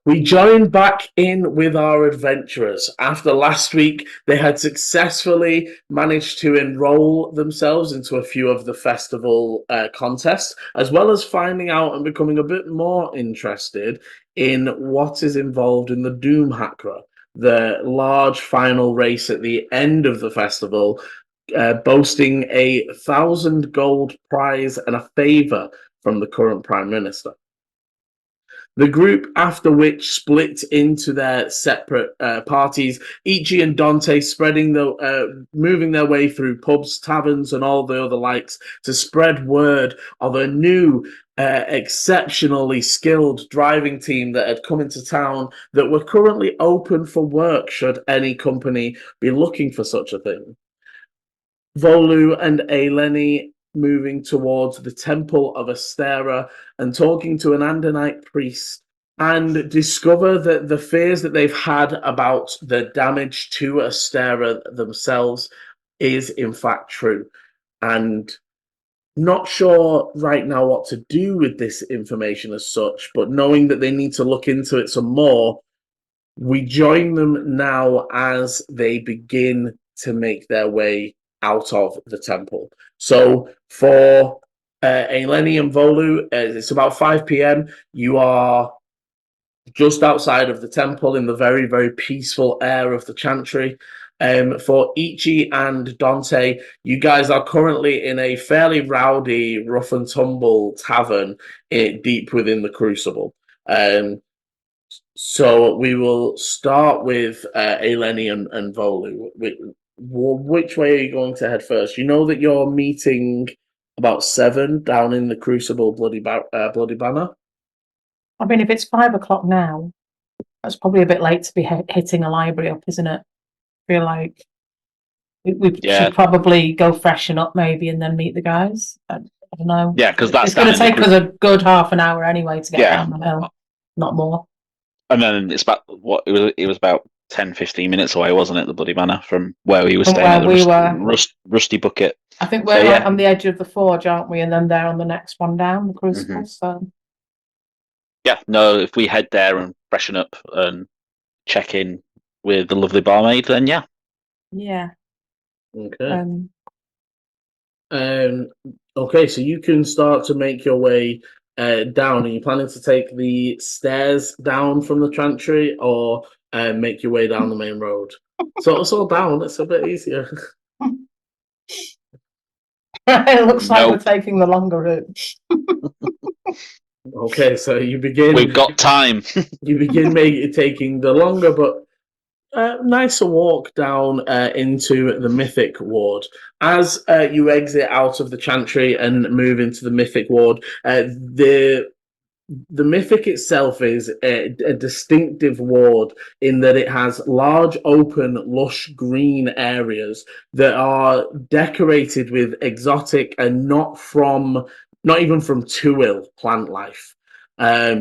We join back in with our adventurers. After last week, they had successfully managed to enroll themselves into a few of the festival contests, as well as finding out and becoming a bit more interested in what is involved in the Doom Hackra, the large final race at the end of the festival, boasting 1,000 gold prize and a favour from the current Prime Minister. The group, after which, split into their separate parties, Ichi and Dante moving their way through pubs, taverns, and all the other likes to spread word of a new, exceptionally skilled driving team that had come into town that were currently open for work should any company be looking for such a thing. Volu and Eleni moving towards the temple of Astera and talking to an Andonite priest, and discover that the fears that they've had about the damage to Astera themselves is in fact true. And not sure right now what to do with this information as such, but knowing that they need to look into it some more, we join them now as they begin to make their way out of the temple. So for Eleni and Volu, it's about 5 p.m. You are just outside of the temple in the very, very peaceful air of the chantry. For Ichi and Dante, you guys are currently in a fairly rowdy, rough and tumble tavern deep within the Crucible. So we will start with Eleni and Volu. Which way are you going to head first? You know that you're meeting about 7 down in the Crucible Bloody Banner? I mean, if it's 5 o'clock now, that's probably a bit late to be hitting a library up, isn't it? I feel like we should probably go freshen up maybe and then meet the guys. I don't know. Yeah, because it's going to take us a good half an hour anyway to get down the hill, not more. And then it's about it was about 10-15 minutes away, wasn't it, the Bloody Manor, from where we were staying at the Rusty Bucket. I think we're right on the edge of the forge, aren't we? And then they're on the next one down, the Crucible. Mm-hmm. So yeah, no, if we head there and freshen up and check in with the lovely barmaid, then yeah. Okay. Okay, so you can start to make your way down. Are you planning to take the stairs down from the chantry, or make your way down the main road? So it's all down. It's a bit easier. It looks like we're taking the longer route. Okay, so you begin. We've got time. You begin taking the longer but nicer walk down into the Mythic Ward. As you exit out of the chantry and move into the Mythic Ward, the Mythic itself is a distinctive ward in that it has large, open, lush green areas that are decorated with exotic and not even from Tuil plant life. As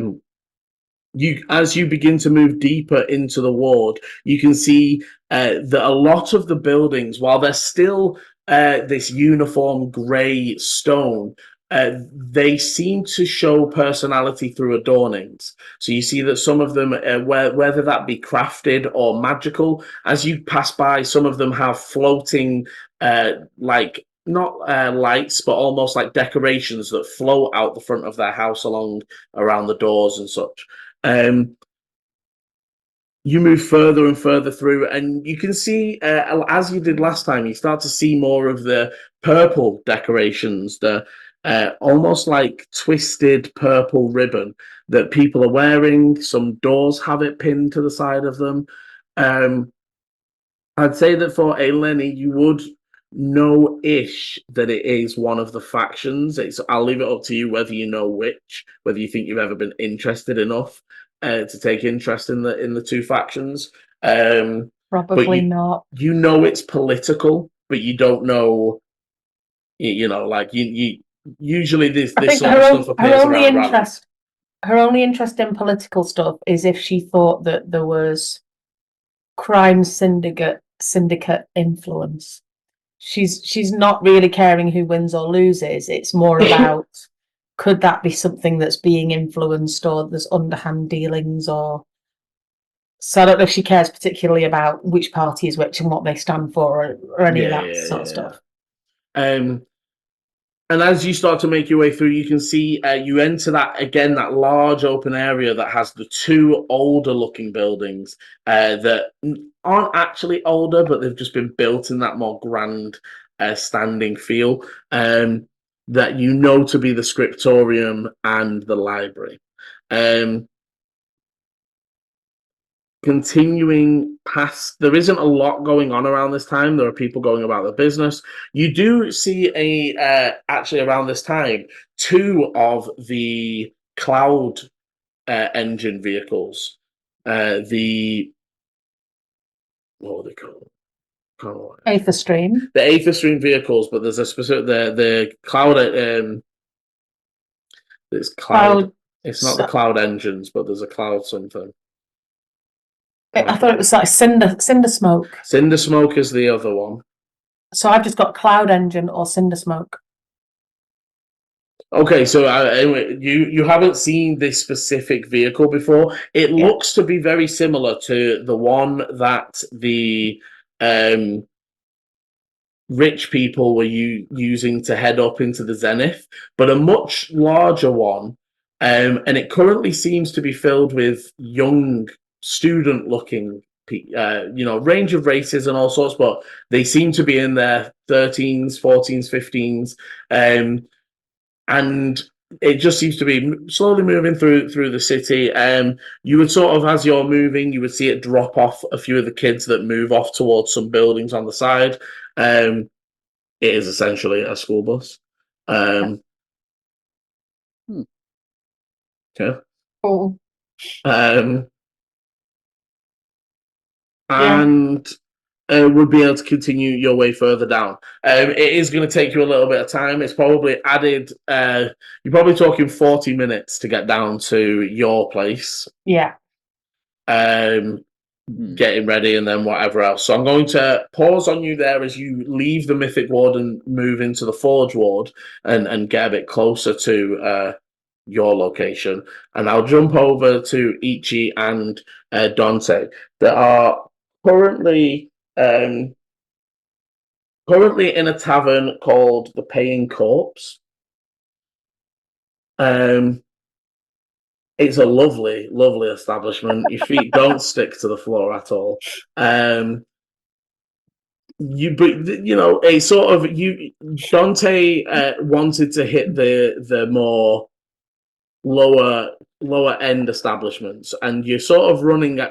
you begin to move deeper into the ward, you can see that a lot of the buildings, while they're still this uniform grey stone, they seem to show personality through adornings. So you see that some of them, whether that be crafted or magical, as you pass by, some of them have floating, like not lights, but almost like decorations that float out the front of their house around the doors and such. You move further and further through, and you can see, as you did last time, you start to see more of the purple decorations, the almost like twisted purple ribbon that people are wearing. Some doors have it pinned to the side of them. I'd say that for Eleni, you would know-ish that it is one of the factions. I'll leave it up to you whether you know which, whether you think you've ever been interested enough to take interest in the two factions. Probably not. You know it's political, but you don't know. You know, like you usually this sort of stuff appears around rallies. Her only interest in political stuff is if she thought that there was crime syndicate influence. She's not really caring who wins or loses. It's more about could that be something that's being influenced, or there's underhand dealings, or So I don't know if she cares particularly about which party is which and what they stand for, or any of that sort of stuff. And as you start to make your way through, you can see you enter that large open area that has the two older looking buildings that aren't actually older, but they've just been built in that more grand standing feel that you know to be the scriptorium and the library. Continuing past, there isn't a lot going on around this time. There are people going about their business. You do see actually around this time, two of the cloud engine vehicles. What are they called? Aether Stream. The Aether Stream vehicles, but there's a specific the cloud. It's cloud. It's not the cloud engines, but there's a cloud something. I thought it was like cinder smoke. Cinder smoke is the other one. So I've just got cloud engine or cinder smoke. Okay, so anyway, you haven't seen this specific vehicle before. It looks to be very similar to the one that the rich people were using to head up into the Zenith, but a much larger one. And it currently seems to be filled with young student-looking, range of races and all sorts, but they seem to be in their 13s, 14s, 15s, and it just seems to be slowly moving through the city. You would sort of, as you're moving, you would see it drop off a few of the kids that move off towards some buildings on the side. It is essentially a school bus. Okay. Cool. And would be able to continue your way further down. It is going to take you a little bit of time. It's probably added. You're probably talking 40 minutes to get down to your place. Yeah. Getting ready and then whatever else. So I'm going to pause on you there as you leave the Mythic Ward and move into the Forge Ward and get a bit closer to your location. And I'll jump over to Ichi and Dante that are currently in a tavern called the Paying Corpse. It's a lovely, lovely establishment. Your feet don't stick to the floor at all. Dante wanted to hit the more lower end establishments, and you're sort of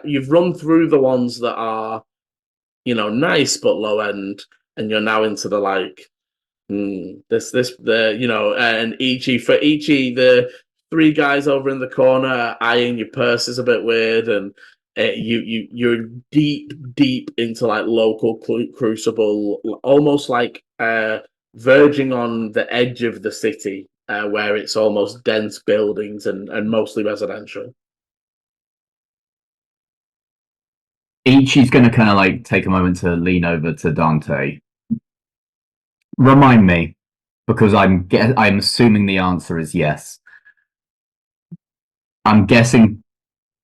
you've run through the ones that are, nice but low end, and you're now into the and Ichi, the three guys over in the corner eyeing your purse is a bit weird, and you're deep into local crucible, almost verging on the edge of the city, where it's almost dense buildings and mostly residential. Ichi's going to kind of take a moment to lean over to Dante. Remind me, because I'm assuming the answer is yes. I'm guessing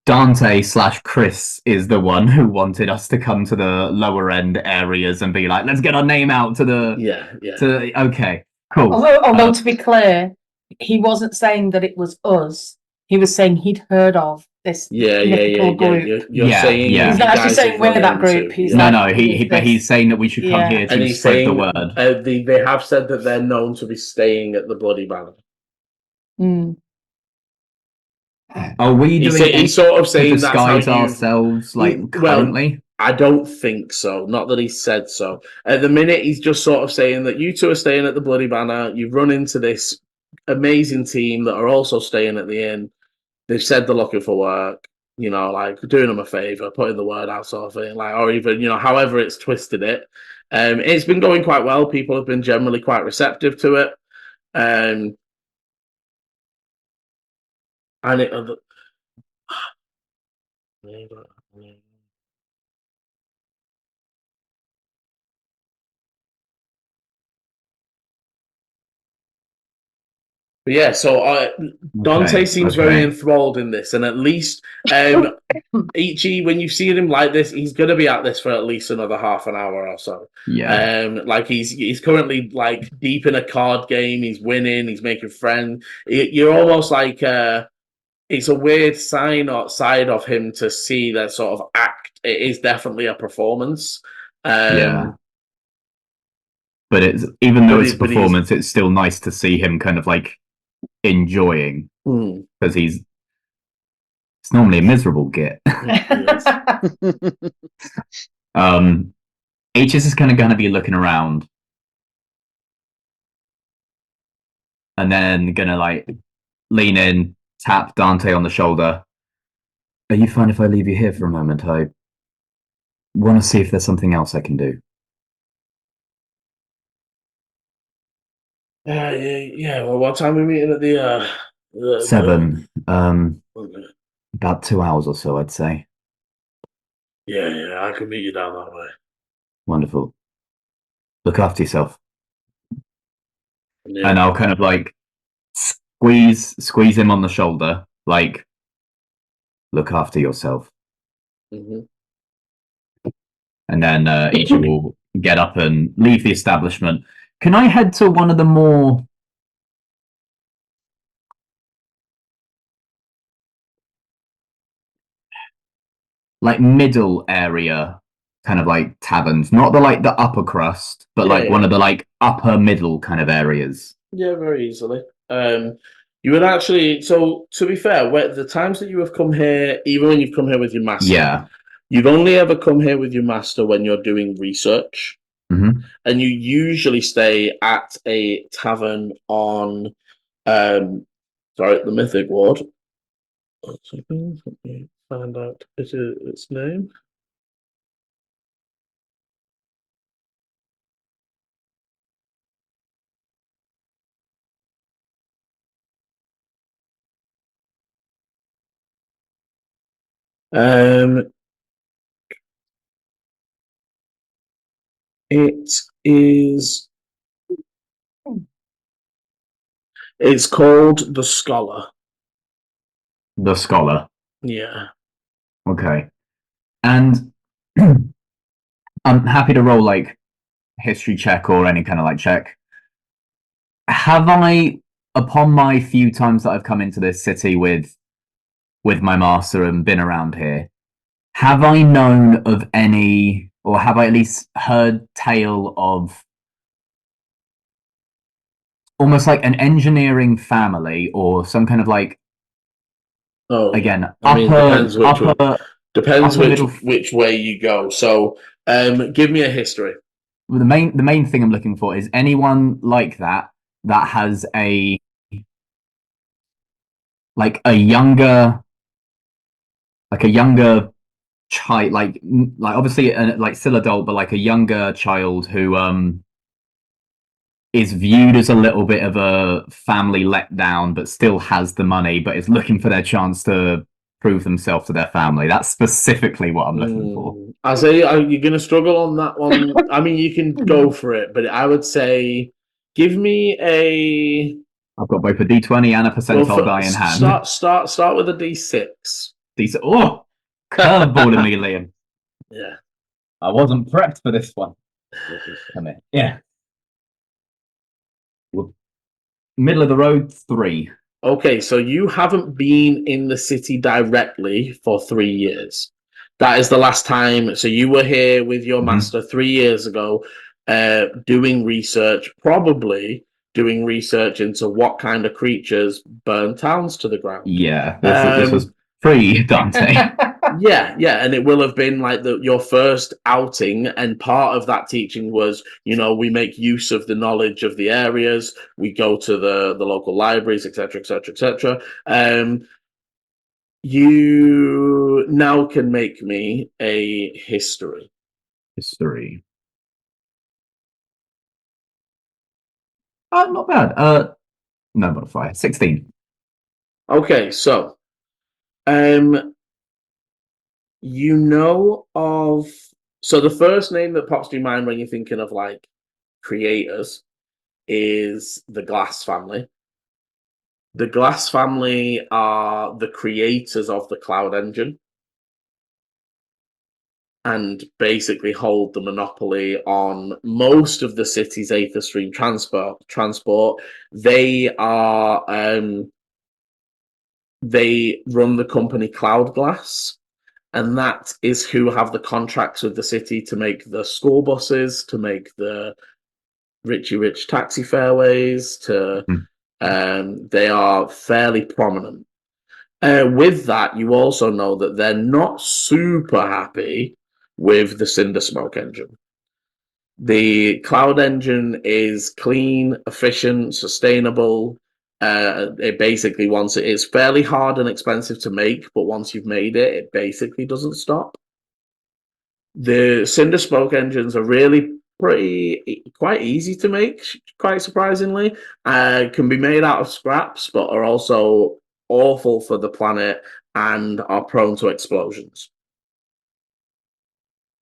Dante/Chris is the one who wanted us to come to the lower end areas and be like, let's get our name out to the okay, cool. Although to be clear, he wasn't saying that it was us. He was saying he'd heard of this mythical group. You're saying he's not actually saying we're that group. He's he's saying that we should come here to spread the word. They have said that they're known to be staying at the Bloody Banner. Are we doing? He's sort of saying that's how ourselves currently. Well, I don't think so. Not that he said so. At the minute, he's just sort of saying that you two are staying at the Bloody Banner. You've run into this amazing team that are also staying at the inn. They've said they're looking for work. Doing them a favor, putting the word out, sort of thing. Or even, however it's twisted it. It's been going quite well. People have been generally quite receptive to it. And it. But yeah, so Dante seems very enthralled in this, and at least Ichi, when you see him like this, he's going to be at this for at least another half an hour or so. Yeah. Like he's currently like deep in a card game. He's winning. He's making friends. You're almost like it's a weird side of him to see that sort of act. It is definitely a performance. Yeah. But it's even though it's a performance, it's still nice to see him kind of like enjoying because it's normally a miserable git. H's is kind of going to be looking around and then gonna like lean in, tap Dante on the shoulder. Are you fine if I leave you here for a moment? I want to see if there's something else I can do. Yeah. Well, what time are we meeting at the 7? About 2 hours or so, I'd say. Yeah, I can meet you down that way. Wonderful. Look after yourself. Yeah. And I'll kind of like squeeze him on the shoulder, like, look after yourself. Mm-hmm. And then each will get up and leave the establishment. Can I head to one of the more like middle area kind of like taverns, not the like the upper crust, but one of the like upper middle kind of areas? Yeah, very easily. You would actually, so to be fair, the times that you have come here, even when you've come here with your master, you've only ever come here with your master when you're doing research. Mm-hmm. And you usually stay at a tavern on the Mythic Ward. 1 second, let me find out its name. It is. It's called the Scholar. The Scholar. Yeah. Okay. And I'm happy to roll like history check or any kind of like check. Have I, upon my few times that I've come into this city with my master and been around here, have I known of any, or have I at least heard tale of almost like an engineering family or some kind of like, again, depends which way you go. So give me a history. Well, the main thing I'm looking for is anyone like that has a younger child, like obviously like still adult, but like a younger child who is viewed as a little bit of a family letdown, but still has the money, but is looking for their chance to prove themselves to their family. That's specifically what I'm looking for. I say, are you going to struggle on that one? I mean, you can go for it, but I would say, give me a. I've got both a D20 and a percentile die in hand. Start with a D6. D6. Oh, curveball to me, Liam. Yeah, I wasn't prepped for this one. Come here. Yeah. Middle of the road, 3. Okay, so you haven't been in the city directly for 3 years. That is the last time. So you were here with your master 3 years ago, doing research, probably doing research into what kind of creatures burn towns to the ground. Yeah, this was pre-Dante. Yeah, and it will have been like your first outing, and part of that teaching was, we make use of the knowledge of the areas, we go to the local libraries, etc., etc., etc. You now can make me a history. History. Not bad. No modifier. 16. Okay, so so the first name that pops to your mind when you're thinking of like creators is the Glass family. The Glass family are the creators of the Cloud Engine and basically hold the monopoly on most of the city's Aether Stream transport. They are they run the company Cloud Glass, and that is who have the contracts with the city to make the school buses, to make the Richie Rich taxi fairways, they are fairly prominent. With that, you also know that they're not super happy with the Cinder Smoke engine. The Cloud engine is clean, efficient, sustainable. It basically it's fairly hard and expensive to make, but once you've made it, it basically doesn't stop. The Cinder Smoke engines are really quite easy to make, quite surprisingly. Can be made out of scraps, but are also awful for the planet and are prone to explosions.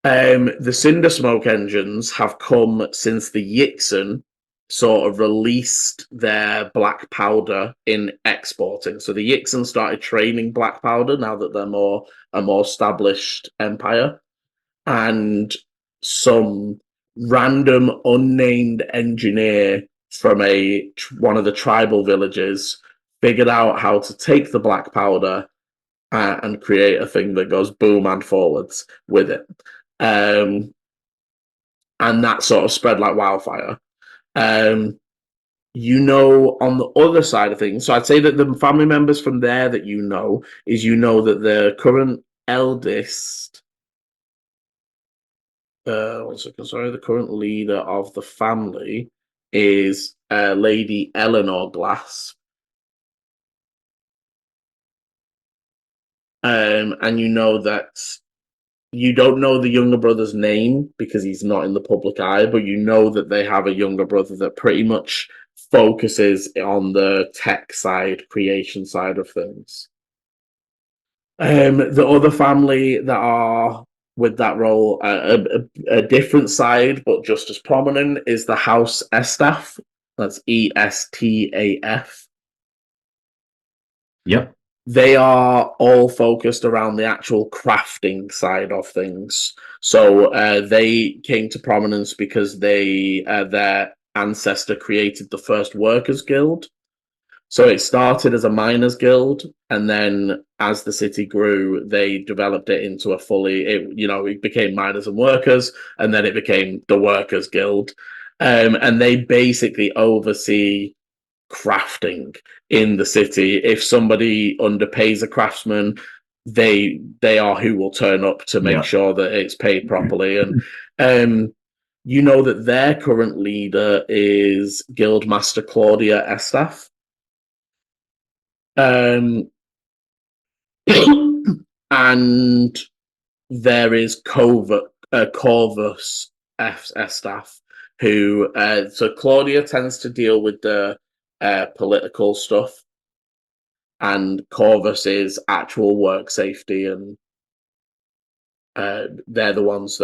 The Cinder Smoke engines have come since the Yixen sort of released their black powder in exporting. So the Yixen started training black powder now that they're a more established empire. And some random unnamed engineer from one of the tribal villages figured out how to take the black powder and create a thing that goes boom and forwards with it. And that sort of spread like wildfire. On the other side of things, so I'd say that the family members from there that that the current eldest, the current leader of the family is Lady Eleanor Glass. And you know that you don't know the younger brother's name because he's not in the public eye, but you know that they have a younger brother that pretty much focuses on the tech side, creation side of things. The other family that are with that role, a different side, but just as prominent, is the House Estaf. That's Estaf. Yep. They are all focused around the actual crafting side of things. So they came to prominence because their ancestor created the first workers' guild. So it started as a miners' guild, and then as the city grew, they developed it into it became miners and workers, and then it became the Workers' Guild. And they basically oversee crafting in the city. If somebody underpays a craftsman, they are who will turn up to make sure that it's paid properly. And you know that their current leader is Guildmaster Claudia Estaf. And there is Corvus Estaf, who so Claudia tends to deal with the political stuff, and Corvus is actual work safety, and they're the ones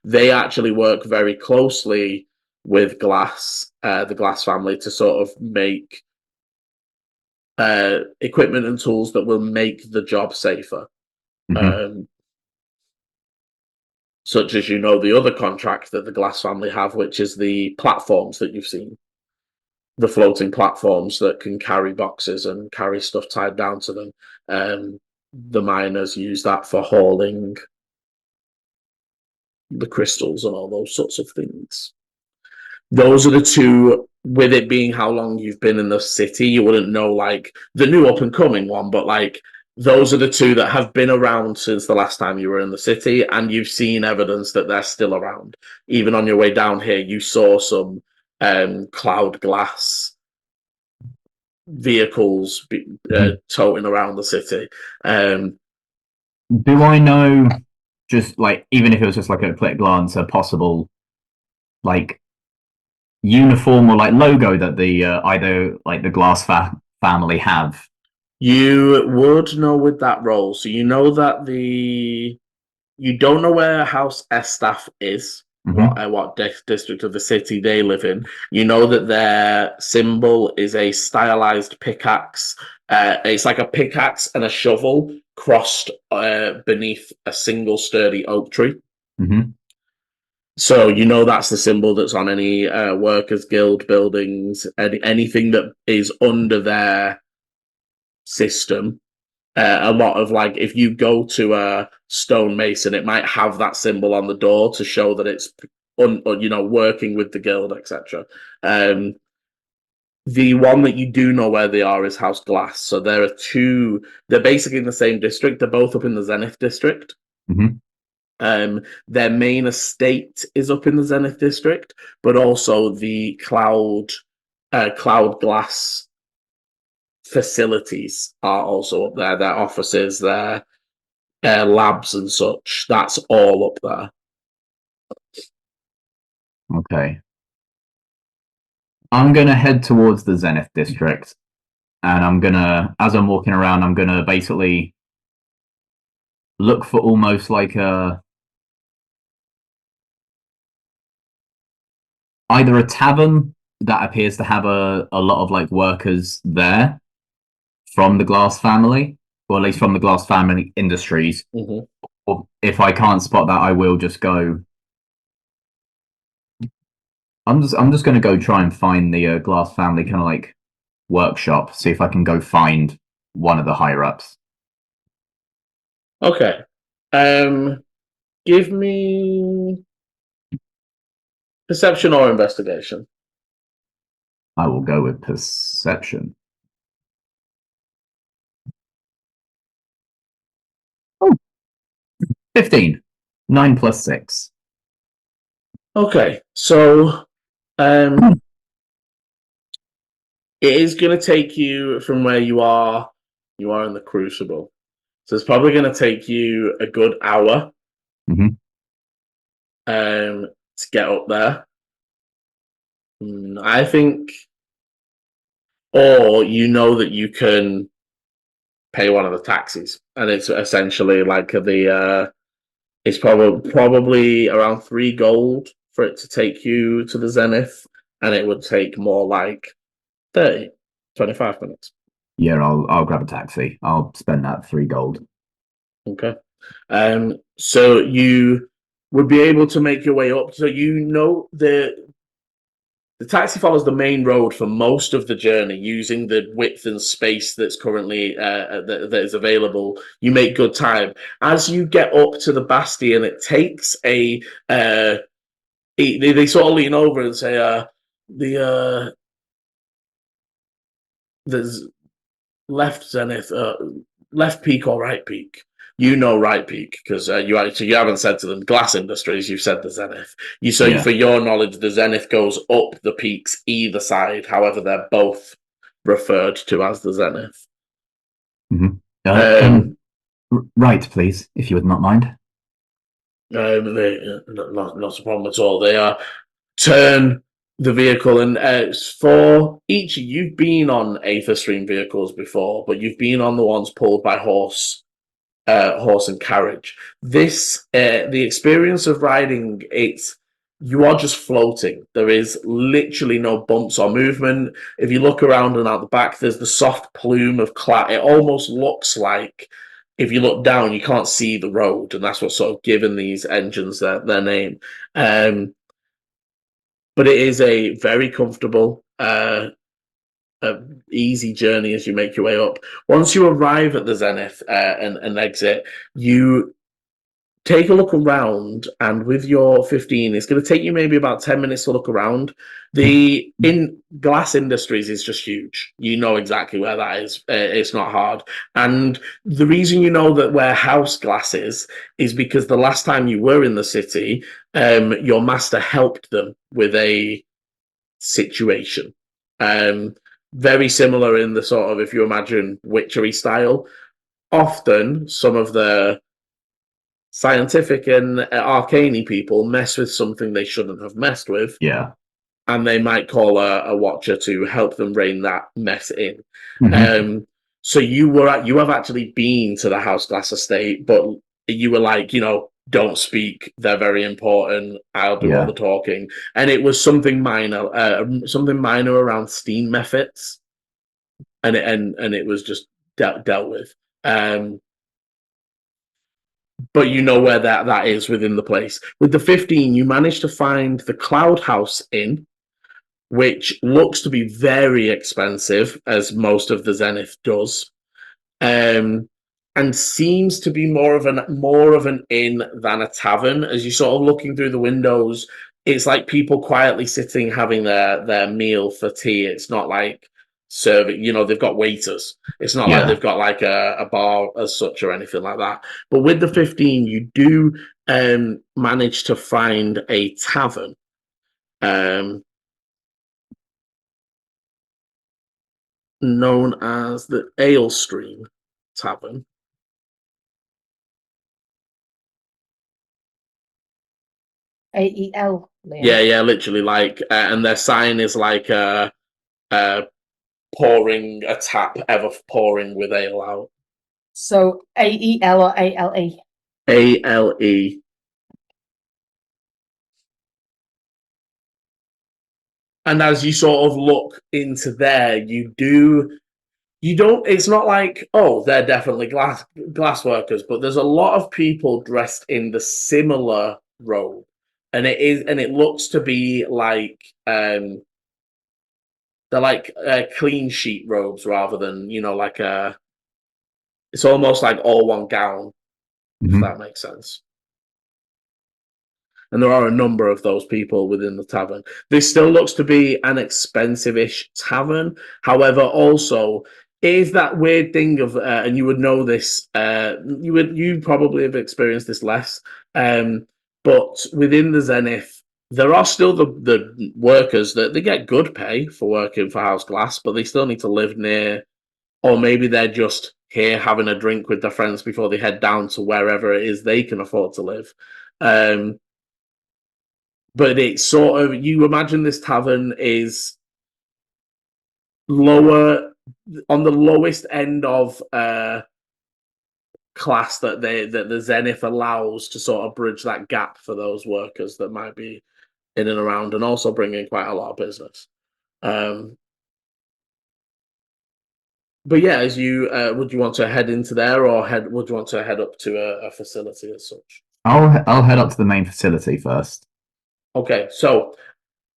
they actually work very closely with the Glass family to sort of make equipment and tools that will make the job safer. Such as the other contract that the Glass family have, which is the platforms that you've seen. The floating platforms that can carry boxes and carry stuff tied down to them. The miners use that for hauling the crystals and all those sorts of things. Those are the two, with it being how long you've been in the city, you wouldn't know like the new up and coming one, but like those are the two that have been around since the last time you were in the city, and you've seen evidence that they're still around. Even on your way down here, you saw some Cloud Glass vehicles toting around the city. Do I know, just like, even if it was just like a quick glance, a possible like uniform or like logo that the either like the Glass family have? You would know with that role. So you know that you don't know where House Estaf is. what district of the city they live in. You know that their symbol is a stylized pickaxe. It's like a pickaxe and a shovel crossed beneath a single sturdy oak tree. Mm-hmm. So you know that's the symbol that's on any workers' guild buildings, anything that is under their system. A lot of like, if you go to a stonemason, it might have that symbol on the door to show that it's working with the guild, etc. The one that you do know where they are is House Glass. So there are two. They're basically in the same district. They're both up in the Zenith district. Mm-hmm. Their main estate is up in the Zenith district, but also the Cloud Glass facilities are also up there. Their offices, their labs and such. That's all up there. Okay. I'm gonna head towards the Zenith district, and I'm gonna, as I'm walking around, I'm gonna basically look for almost like either a tavern that appears to have a lot of like workers there from the Glass family, or at least from the Glass family industries. Mm-hmm. Or if I can't spot that, I will just go. I'm just going to go try and find the Glass family kind of like workshop. See if I can go find one of the higher ups. Okay. Give me perception or investigation. I will go with perception. Oh, 15. 9 plus 6. Okay, so it is going to take you from where you are in the Crucible. So it's probably going to take you a good hour to get up there. I think, or you know that you can pay one of the taxis, and it's essentially like it's probably around 3 gold for it to take you to the Zenith, and it would take more like 30, 25 minutes. Yeah, I'll grab a taxi. I'll spend that 3 gold. Okay. So you would be able to make your way up. So you know the taxi follows the main road for most of the journey, using the width and space that's currently that is available. You make good time. As you get up to the bastion, it takes a they sort of lean over and say, there's left Zenith, left peak or right peak. You know right peak because you haven't said to them Glass Industries. You've said the Zenith. For your knowledge, the Zenith goes up the peaks either side. However, they're both referred to as the Zenith. Mm-hmm. Right, please, if you would not mind. Not a problem at all. They turn the vehicle, and for each, you've been on Aether Stream vehicles before, but you've been on the ones pulled by horse and carriage. This the experience of riding it, you are just floating. There is literally no bumps or movement. If you look around and out the back, there's the soft plume of cloud. It almost looks like if you look down, you can't see the road, and that's what's sort of given these engines their name. But it is a very comfortable, easy journey as you make your way up. Once you arrive at the Zenith and exit, you take a look around, and with your 15, it's going to take you maybe about 10 minutes to look around. The Glass Industries is just huge. You know exactly where that is. It's not hard. And the reason you know that where House Glass is because the last time you were in the city, your master helped them with a situation. Very similar in the sort of, if you imagine, witchery style. Often, some of the scientific and arcane people mess with something they shouldn't have messed with. Yeah. And they might call a watcher to help them rein that mess in. So you have actually been to the House Glass estate, but you were like, don't speak, they're very important, I'll do all Yeah. the talking. And it was something minor around steam methods. And it was just dealt with. But you know where that is within the place. With the 15, you managed to find the Cloud House Inn, which looks to be very expensive, as most of the Zenith does, and seems to be more of an inn than a tavern. As you're sort of looking through the windows, it's like people quietly sitting having their meal for tea. It's not like serving, they've got waiters. It's not like they've got like a bar as such or anything like that. But with the 15, you do manage to find a tavern. Known as the Ale Stream Tavern. AEL. Yeah, literally, like, and their sign is like pouring a tap, ever pouring with ale out. So AEL or ALE? ALE. And as you sort of look into there, it's not like, oh, they're definitely glass workers, but there's a lot of people dressed in the similar robe. And it looks to be like they're like clean sheet robes rather than, like it's almost like all one gown, if that makes sense. And there are a number of those people within the tavern. This still looks to be an expensive-ish tavern. However, also is that weird thing of, and you would know this, you probably have experienced this less, but within the Zenith, there are still the workers that they get good pay for working for House Glass, but they still need to live near, or maybe they're just here having a drink with their friends before they head down to wherever it is they can afford to live. But it's sort of, you imagine this tavern is lower, on the lowest end of class that the Zenith allows to sort of bridge that gap for those workers that might be in and around, and also bring in quite a lot of business. But yeah, as you would you want to head into there, or would you want to head up to a facility as such? I'll head up to the main facility first. Okay, so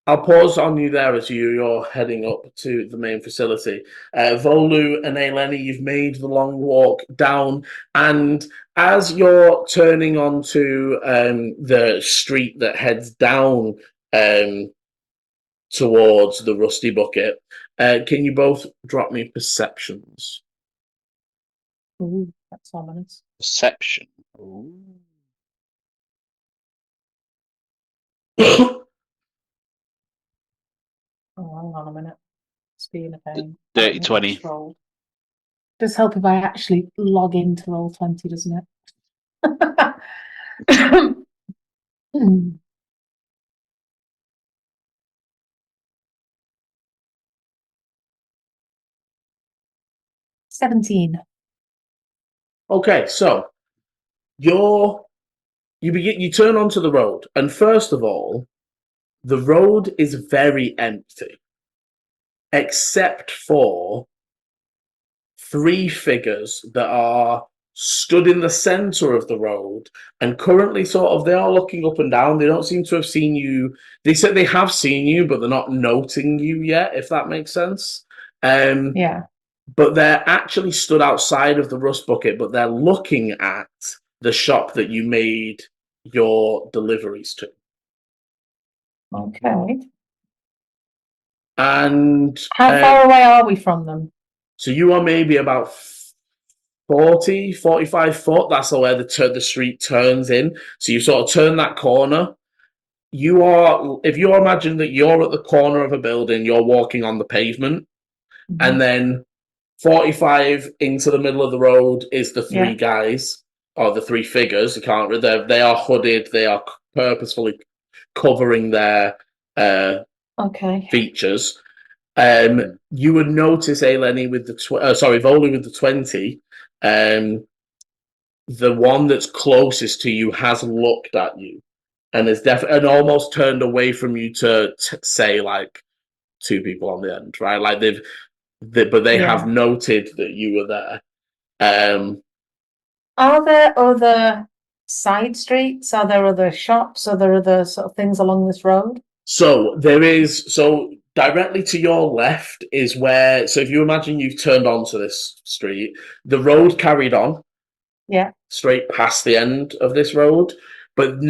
I'll pause on you there as you're heading up to the main facility. Volu and Eleni, you've made the long walk down, and as you're turning onto the street that heads down towards the Rusty Bucket, can you both drop me perceptions? Ooh, that's ominous. Perception. Ooh. Oh, hang on a minute. It's being a pain. Dirty 20. Does help if I actually log into Roll20, doesn't it? 17. Okay, so you turn onto the road, and first of all, the road is very empty, except for 3 figures that are stood in the center of the road, and currently they are looking up and down. They don't seem to have seen you. They said they have seen you, but they're not noting you yet, if that makes sense. Yeah. But they're actually stood outside of the Rust Bucket, but they're looking at the shop that you made your deliveries to. Okay. And how far away are we from them? So you are maybe about 40, 45 foot. That's where the street turns in. So you sort of turn that corner. If you imagine that you're at the corner of a building, you're walking on the pavement, and then 45 into the middle of the road is the 3 guys, or the 3 figures. They are hooded. They are purposefully covering their features. You would notice Eleni with Volu with the 20. the one that's closest to you has looked at you and is and almost turned away from you to say like two people on the end, right? Like but they have noted that you were there. Are there other side streets? Are there other shops? Are there other sort of things along this road? So there is. So directly to your left is where. So if you imagine you've turned onto this street, the road carried on. Yeah. Straight past the end of this road, but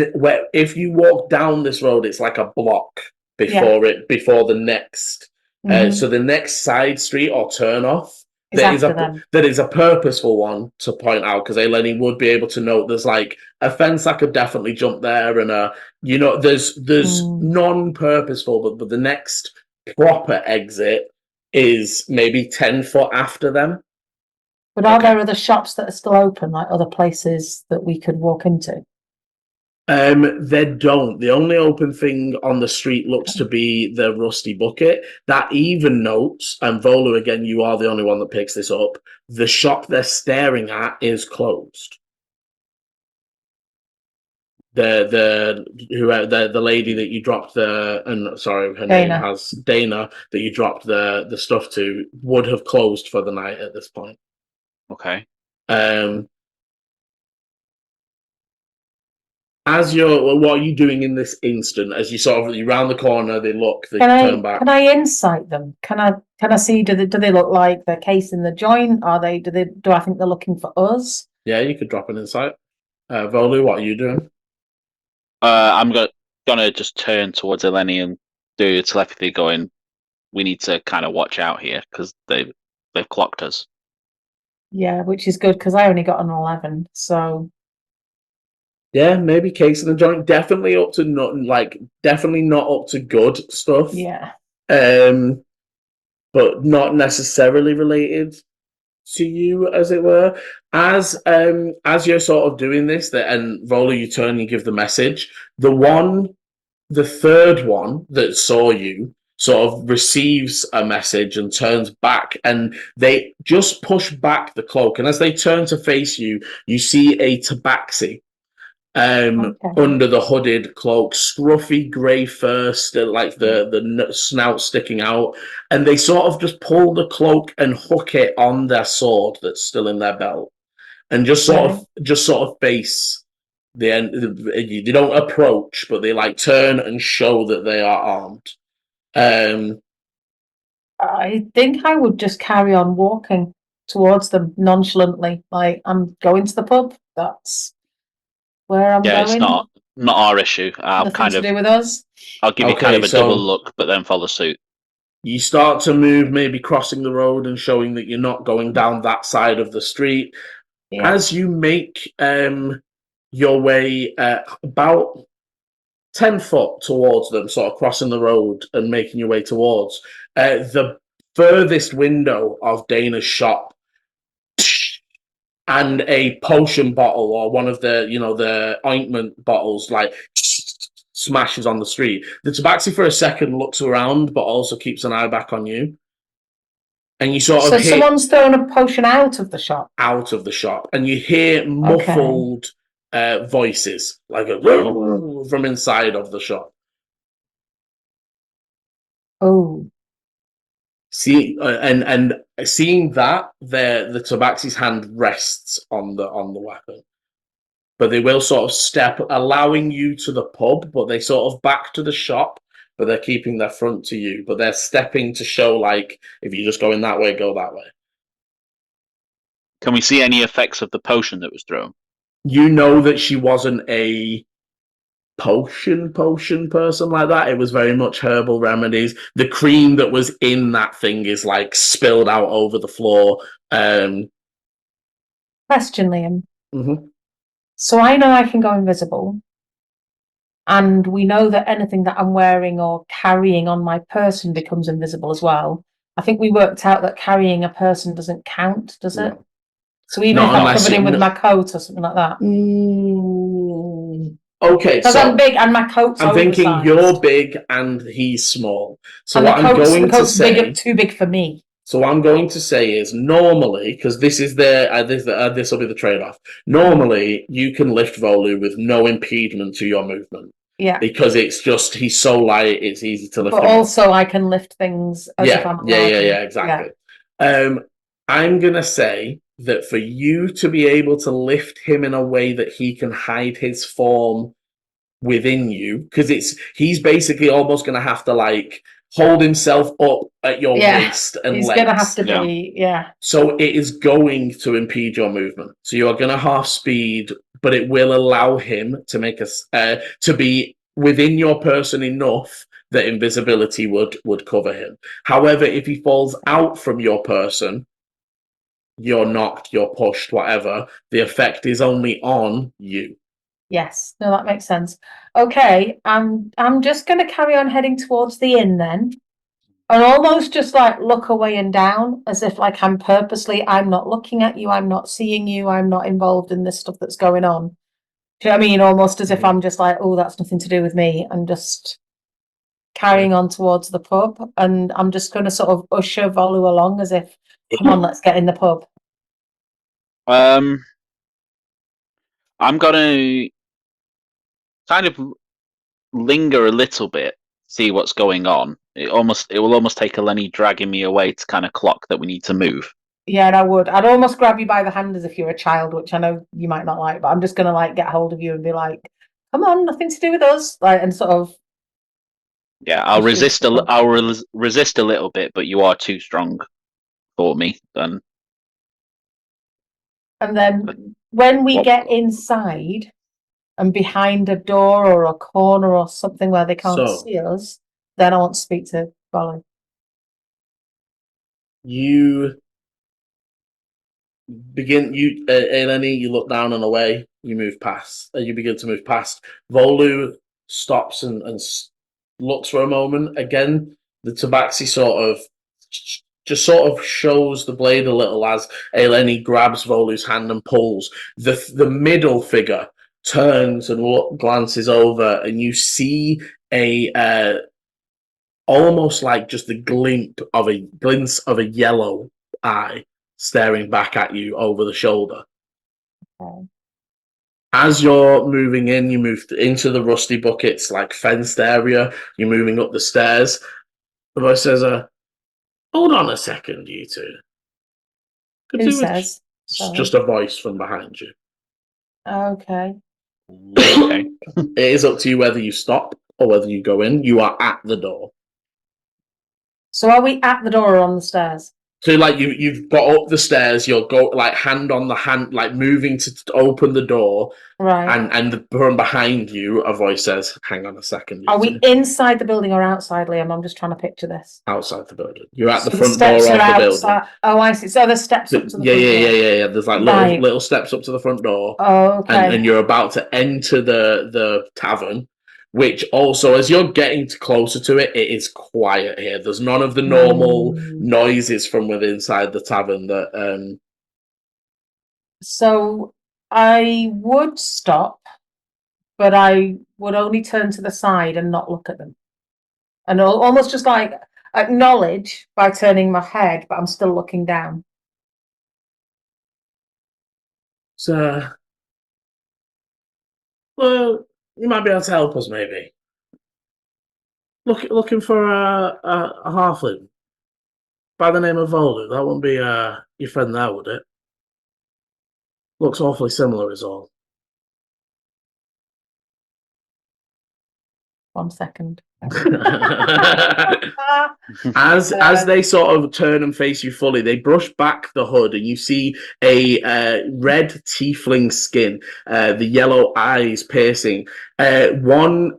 if you walk down this road, it's like a block before the next. So the next side street or turn off. That is a purposeful one to point out because Eleni would be able to note there's like a fence I could definitely jump there and there's non-purposeful but the next proper exit is maybe 10 foot after them. But are there other shops that are still open, like other places that we could walk into? They don't. The only open thing on the street looks to be the Rusty Bucket. That even notes, and Volu, again, you are the only one that picks this up, the shop they're staring at is closed. The lady that you dropped her name has Dana, that you dropped the stuff to, would have closed for the night at this point. Okay. What are you doing in this instant? As you round the corner, they turn back. Can I insight them? Can I see? Do they look like they're casing the joint? Do I think they're looking for us? Yeah, you could drop an insight. Volu, what are you doing? I'm gonna just turn towards Eleni and do telepathy, going, we need to kind of watch out here because they've clocked us. Yeah, which is good because I only got an 11, so. Yeah, maybe casing the joint. Definitely not up to good stuff. Yeah. But not necessarily related to you, as it were. As you're sort of doing this, and Vola, you turn and you give the message. The third one that saw you sort of receives a message and turns back, and they just push back the cloak. And as they turn to face you, you see a tabaxi under the hooded cloak, scruffy grey fur, still like the snout sticking out, and they sort of just pull the cloak and hook it on their sword that's still in their belt, and just sort of face the end. They don't approach, but they like turn and show that they are armed. I think I would just carry on walking towards them nonchalantly, like I'm going to the pub. That's where I'm going. Yeah, it's not our issue. Nothing to do with us. I'll give you kind of a double look, but then follow suit. You start to move, maybe crossing the road and showing that you're not going down that side of the street. Yeah. As you make your way about 10 foot towards them, sort of crossing the road and making your way towards the furthest window of Dana's shop, and a potion bottle or one of the ointment bottles like smashes on the street. The tabaxi for a second looks around, but also keeps an eye back on you. And you sort of someone's thrown a potion out of the shop. Out of the shop, and you hear muffled voices, like from inside of the shop. Oh. See, and seeing that, the tabaxi's hand rests on the weapon, but they will sort of step, allowing you to the pub, but they sort of back to the shop, but they're keeping their front to you, but they're stepping to show, like, if you're just going that way, go that way. Can we see any effects of the potion that was thrown? You know that she wasn't a potion person like that. It was very much herbal remedies. The cream that was in that thing is like spilled out over the floor. Question, Liam. Mm-hmm. So I know I can go invisible, and we know that anything that I'm wearing or carrying on my person becomes invisible as well. I think we worked out that carrying a person doesn't count, does it? No. So even if I'm covered in with my coat or something like that. Okay, because I'm big and my coat's I'm oversized. Thinking you're big and he's small. So and what I'm going to say, too big for me. So what I'm going to say is normally, because this is this will be the trade-off. Normally, you can lift Volu with no impediment to your movement. Yeah. Because it's just he's so light, it's easy to lift But him up. also, I can lift things as if I'm exactly. I'm gonna say that for you to be able to lift him in a way that he can hide his form within you, because he's basically almost gonna have to like hold himself up at your waist and he's legs. gonna have to be So it is going to impede your movement. So you are gonna half speed, but it will allow him to make us to be within your person enough that invisibility would cover him. However, if he falls out from your person, you're knocked, you're pushed, whatever. The effect is only on you. Yes, no, that makes sense. Okay, I'm just going to carry on heading towards the inn then, and almost just like look away and down as if like I'm not looking at you, I'm not seeing you, I'm not involved in this stuff that's going on. Do you know what I mean? Almost as if I'm just like, oh, that's nothing to do with me. I'm just carrying on towards the pub, and I'm just going to sort of usher Volu along as if, come on, let's get in the pub. I'm gonna kind of linger a little bit, see what's going on. It will almost take Eleni dragging me away to kind of clock that we need to move. Yeah, and I'd almost grab you by the hand as if you're a child, which I know you might not like, but I'm just gonna like get hold of you and be like, come on, nothing to do with us, like, and sort of. Yeah, I'll resist a little bit, but you are too strong for me. Then. And then when we get inside and behind a door or a corner or something where they can't see us, then I want to speak to Volu. You begin, Eleni, you look down and away, you move past, you begin to move past. Volu stops and looks for a moment. Again, the tabaxi sort of shows the blade a little as Eleni grabs Volu's hand and pulls. The middle figure turns and glances over, and you see a almost like just the glimpse of a yellow eye staring back at you over the shoulder. Okay. As you're moving in, you move into the rusty buckets, like fenced area. You're moving up the stairs. The voice says, hold on a second, you two. Who says? It's just a voice from behind you. Okay. Okay. It is up to you whether you stop or whether you go in. You are at the door. So are we at the door or on the stairs? So like you've got up the stairs, you'll go like hand on the hand, like moving to open the door, right? And from behind you, a voice says, "Hang on a second." Are we inside the building or outside, Liam? I'm just trying to picture this. Outside the building. You're at the So front steps door of are the outside. building. Oh, I see. So there's steps up to the front door. Yeah. There's like little steps up to the front door. Oh, okay. And you're about to enter the tavern, which also, as you're getting closer to it, it is quiet here. There's none of the normal noises from within inside the tavern that. So I would stop, but I would only turn to the side and not look at them, and almost just like acknowledge by turning my head, but I'm still looking down. So, well, you might be able to help us, maybe. Looking for a halfling by the name of Volu. That wouldn't be your friend there, would it? Looks awfully similar, is all. 1 second. As they sort of turn and face you fully, they brush back the hood, and you see a red tiefling skin, the yellow eyes piercing, one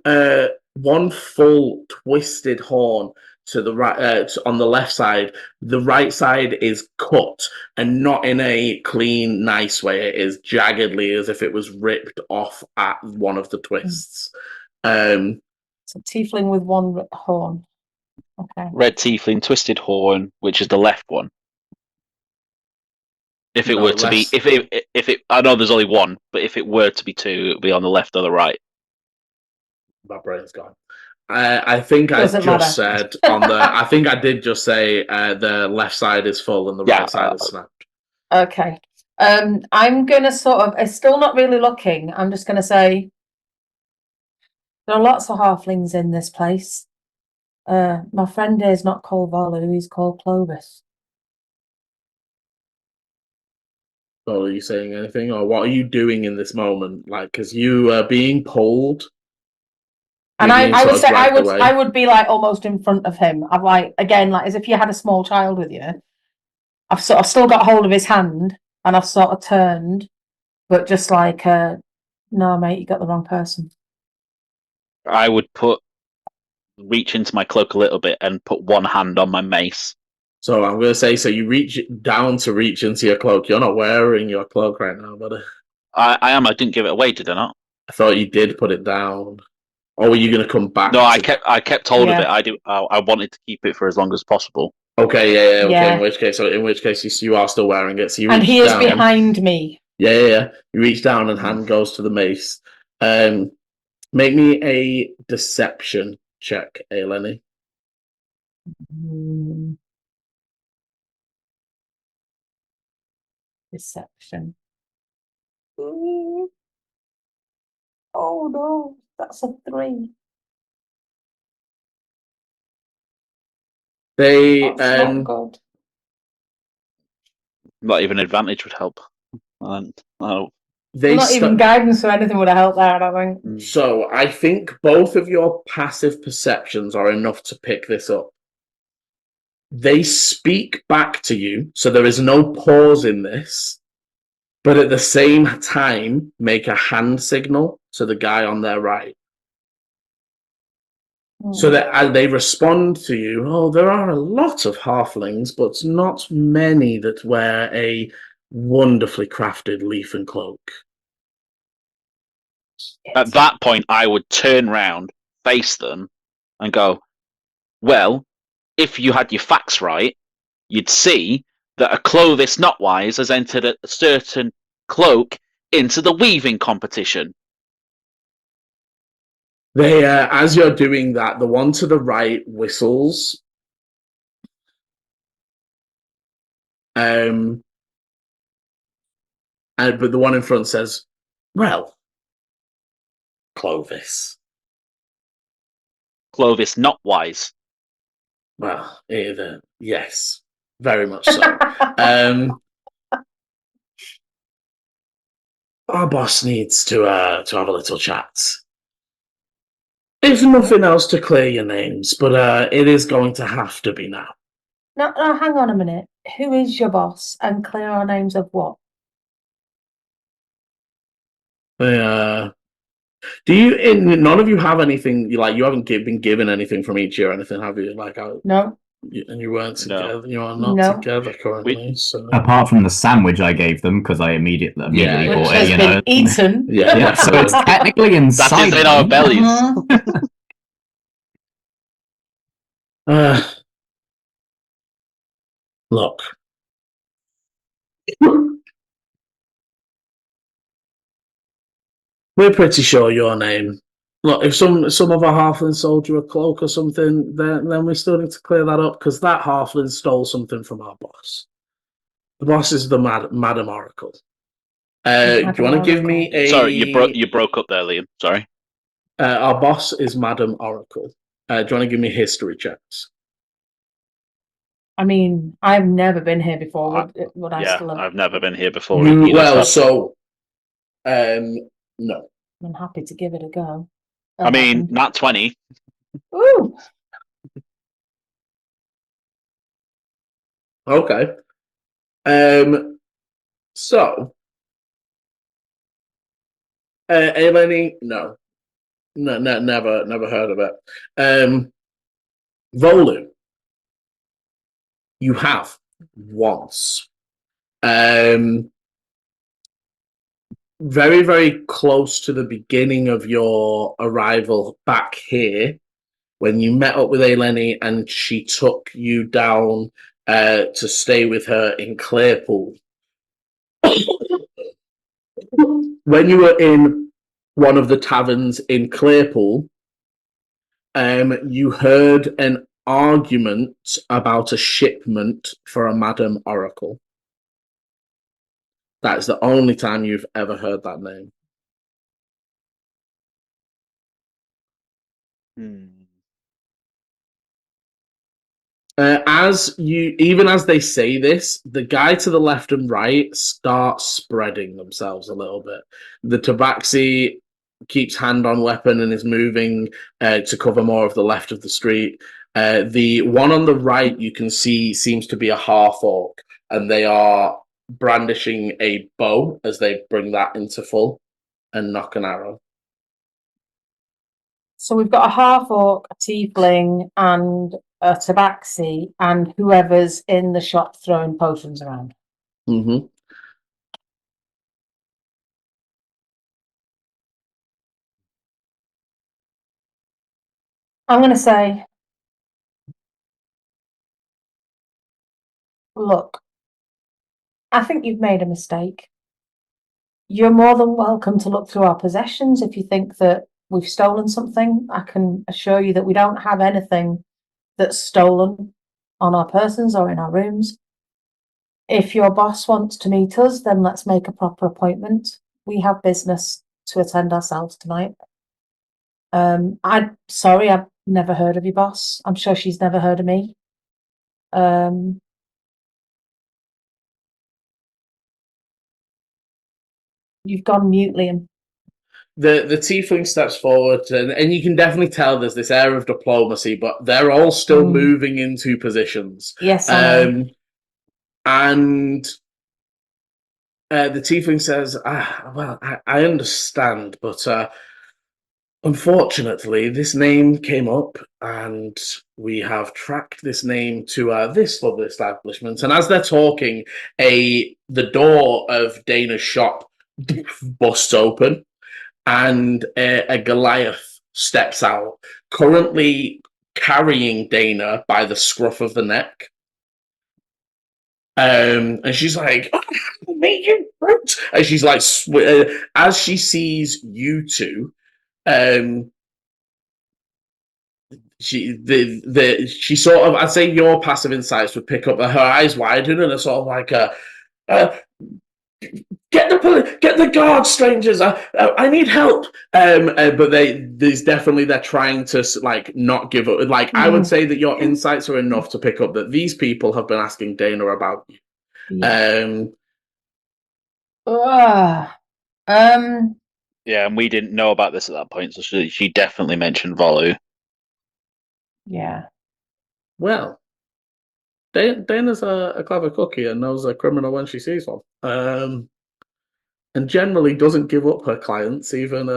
full twisted horn to the right, on the left side. The right side is cut, and not in a clean, nice way. It is jaggedly, as if it was ripped off at one of the twists. So tiefling with one horn. Okay. Red tiefling, twisted horn, which is the left one. If it were to be, if it, I know there's only one, but if it were to be two, it would be on the left or the right. My brain's gone. I think I Doesn't just matter. said on the. I think I did just say the left side is full and the Yeah, right side is snapped. Okay. I'm gonna sort of. It's still not really looking. I'm just gonna say there are lots of halflings in this place. My friend is not called Volu. He's called Clovis. So are you saying anything, or what are you doing in this moment? Like, because you are being pulled. And you're being I sort would of say dragged away. I would be like almost in front of him. I'm like again like as if you had a small child with you. I've still got hold of his hand and I've sort of turned, but just like no mate, you got the wrong person. I would reach into my cloak a little bit and put one hand on my mace. So I'm going to say, so you reach down to reach into your cloak. You're not wearing your cloak right now, buddy. I am. I didn't give it away, did I not? I thought you did put it down. Or were you going to come back? No, I kept hold of Yeah. it. I wanted to keep it for as long as possible. Okay, yeah, okay. Yeah. In which case, you are still wearing it. So you And reach he is down. behind me. Yeah. You reach down and hand goes to the mace. Make me a deception check, Eleni. Deception. Oh no, that's a 3. They That's not good. Not even advantage would help. they Not even guidance or anything would have helped there, I don't think. So I think both of your passive perceptions are enough to pick this up. They speak back to you, so there is no pause in this, but at the same time make a hand signal to the guy on their right. So that as they respond to you, oh, there are a lot of halflings, but not many that wear a wonderfully crafted leaf and cloak. At that point, I would turn round, face them, and go, well, if you had your facts right, you'd see that a Clovis Notwise has entered a certain cloak into the weaving competition. They, as you're doing that, the one to the right whistles. But the one in front says, well, Clovis. Clovis Notwise. Well, either, yes, very much so. Our boss needs to have a little chat. If nothing else, to clear your names, but it is going to have to be now. No, hang on a minute. Who is your boss and clear our names of what? Do you? None of you have anything? You haven't been given anything from each year or anything, have you? No. And you weren't together. No. You are not No. together currently. So Apart from the sandwich I gave them because I immediately Yeah, Which bought has it. been eaten. Yeah, so it's technically inside. That is in our them. bellies. Look. We're pretty sure your name. Look, if some of our halflings sold you a cloak or something, then we still need to clear that up because that halfling stole something from our boss. The boss is the Madam Oracle. Do you want to give me a? Sorry, you broke up there, Liam. Sorry. Our boss is Madam Oracle. Do you want to give me history checks? I mean, I've never been here before. Would I still have... I've never been here before. No. I'm happy to give it a go. I mean, not 20. Ooh. Okay. So, Eleni, no, never heard of it. Volu, you have once. Very, very close to the beginning of your arrival back here, when you met up with Eleni and she took you down to stay with her in Clearpool. When you were in one of the taverns in Clearpool, You heard an argument about a shipment for a Madam Oracle. That is the only time you've ever heard that name. Even as they say this, the guy to the left and right start spreading themselves a little bit. The tabaxi keeps hand on weapon and is moving to cover more of the left of the street. The one on the right you can see seems to be a half-orc, and they are brandishing a bow as they bring that into full and knock an arrow. So we've got a half-orc, a tiefling, and a tabaxi, and whoever's in the shop throwing potions around. Mm-hmm. I'm going to say, look, I think you've made a mistake. You're more than welcome to look through our possessions if you think that we've stolen something. I can assure you that we don't have anything that's stolen on our persons or in our rooms. If your boss wants to meet us, then let's make a proper appointment. We have business to attend ourselves tonight. I'm sorry, I've never heard of your boss. I'm sure she's never heard of me. You've gone mute, Liam. The tiefling steps forward, and you can definitely tell there's this air of diplomacy, but they're all still moving into positions. Yes, I know. And the tiefling says, well, I understand, but unfortunately, this name came up, and we have tracked this name to this lovely establishment. And as they're talking, the door of Dana's shop busts open, and a Goliath steps out, currently carrying Dana by the scruff of the neck. And she's like, "Oh, me, you brute!" And she's like, as she sees you two, she sort of, I'd say your passive insights would pick up that her eyes widen and are sort of like get the guard, strangers. I need help. But they're trying to like not give up. Like I would say that your insights are enough to pick up that these people have been asking Dana about you. Yeah. Yeah, and we didn't know about this at that point, so she definitely mentioned Volu. Yeah. Well, Dana's a clever cookie and knows a criminal when she sees one. And generally doesn't give up her clients, even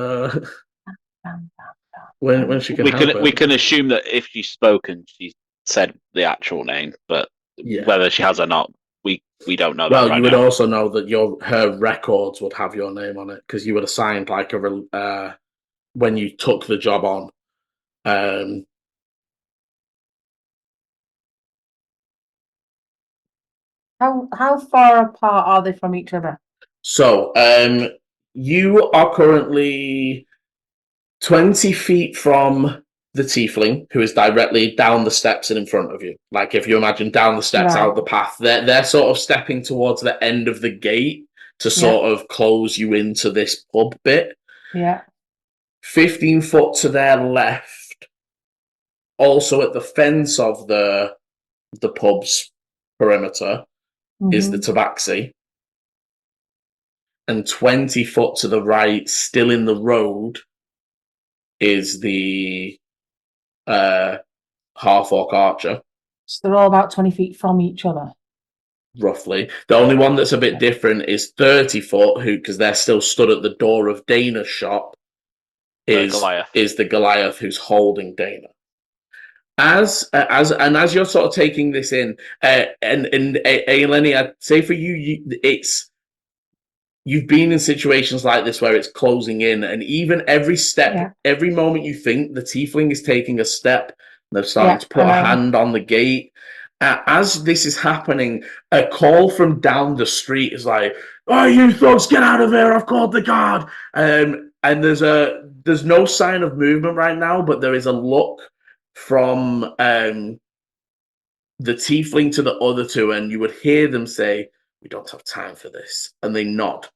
when she can help it. We can assume that if she's spoken, she said the actual name, but whether she has or not, we don't know. Well, that right you would now. also know that her records would have your name on it because you were assigned like when you took the job on. How far apart are they from each other? So, you are currently 20 feet from the tiefling, who is directly down the steps and in front of you. Like if you imagine down the steps out the path, they're sort of stepping towards the end of the gate to sort of close you into this pub bit. Yeah. 15 foot to their left, also at the fence of the pub's perimeter, is the tabaxi. And 20 foot to the right, still in the road, is the half-orc archer. So they're all about 20 feet from each other. Roughly. The only one that's a bit different is 30 foot, because they're still stood at the door of Dana's shop, is the Goliath who's holding Dana. As you're sort of taking this in, and Eleni, I'd say for you, you've been in situations like this where it's closing in, and even every step, every moment you think the tiefling is taking a step, they're starting to put a hand on the gate. As this is happening, a call from down the street is like, "Oh, you thugs, get out of here! I've called the guard!" and there's no sign of movement right now, but there is a look from the tiefling to the other two, and you would hear them say, "We don't have time for this," and they nod.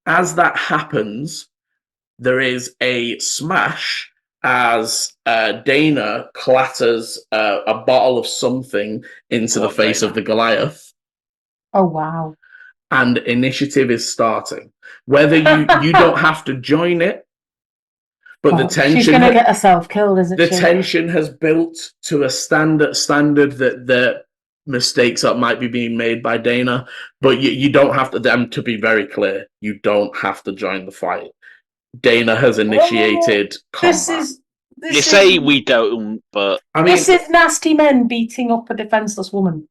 As that happens, there is a smash as Dana clatters a bottle of something into the face of the Goliath. Oh, wow. And initiative is starting. Whether you don't have to join it, but the tension... She's going to get herself killed, isn't she? The tension has built to a standard that the mistakes that might be being made by Dana, but you don't have to... Them to be very clear, you don't have to join the fight. Dana has initiated combat. You say we don't, but... I mean, this is nasty men beating up a defenseless woman.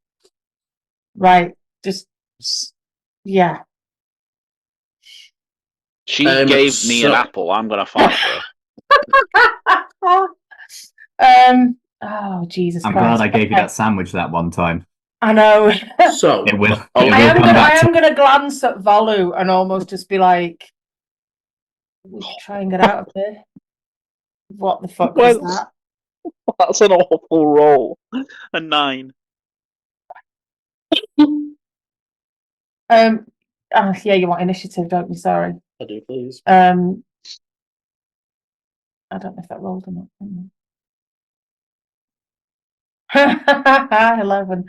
Right. Just... Yeah. She gave me an apple. I'm going to fight her. Oh, Jesus I'm Christ. glad I gave you that sandwich that one time. I know. So... It will. I am going to glance at Volu and almost just be like, we should try and get out of here. What the fuck was that? That's an awful roll. A 9. Yeah, you want initiative, don't you? Sorry. I do, please. I don't know if that rolled or not. 11.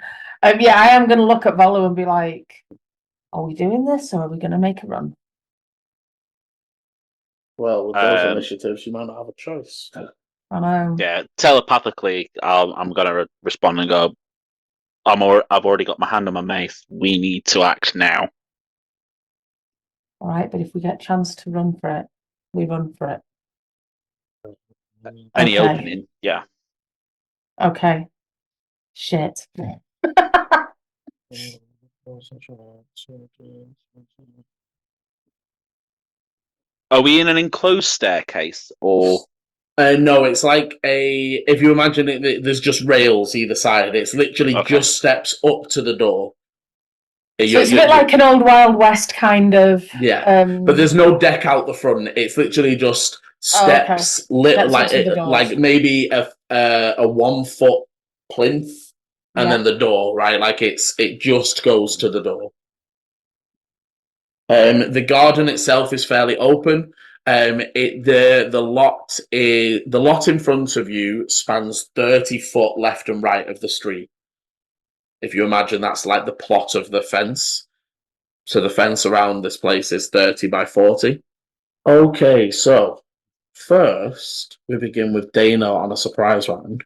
Yeah, I am going to look at Volu and be like, are we doing this or are we going to make a run? Well, with those initiatives, you might not have a choice. I know. Yeah, telepathically, I'm going to respond and go, I've already got my hand on my mace. We need to act now. All right, but if we get a chance to run for it, we run for it. Any opening, yeah. Okay. Shit. Are we in an enclosed staircase or? No, it's like if you imagine it, there's just rails either side. It's literally just steps up to the door. So it's a bit like an old Wild West kind of. Yeah, but there's no deck out the front. It's literally just steps, like maybe a 1 foot plinth, and then the door. Right, like it just goes to the door. The garden itself is fairly open. The lot in front of you spans 30 foot left and right of the street. If you imagine that's like the plot of the fence. So the fence around this place is 30 by 40. Okay, so first we begin with Dana on a surprise round.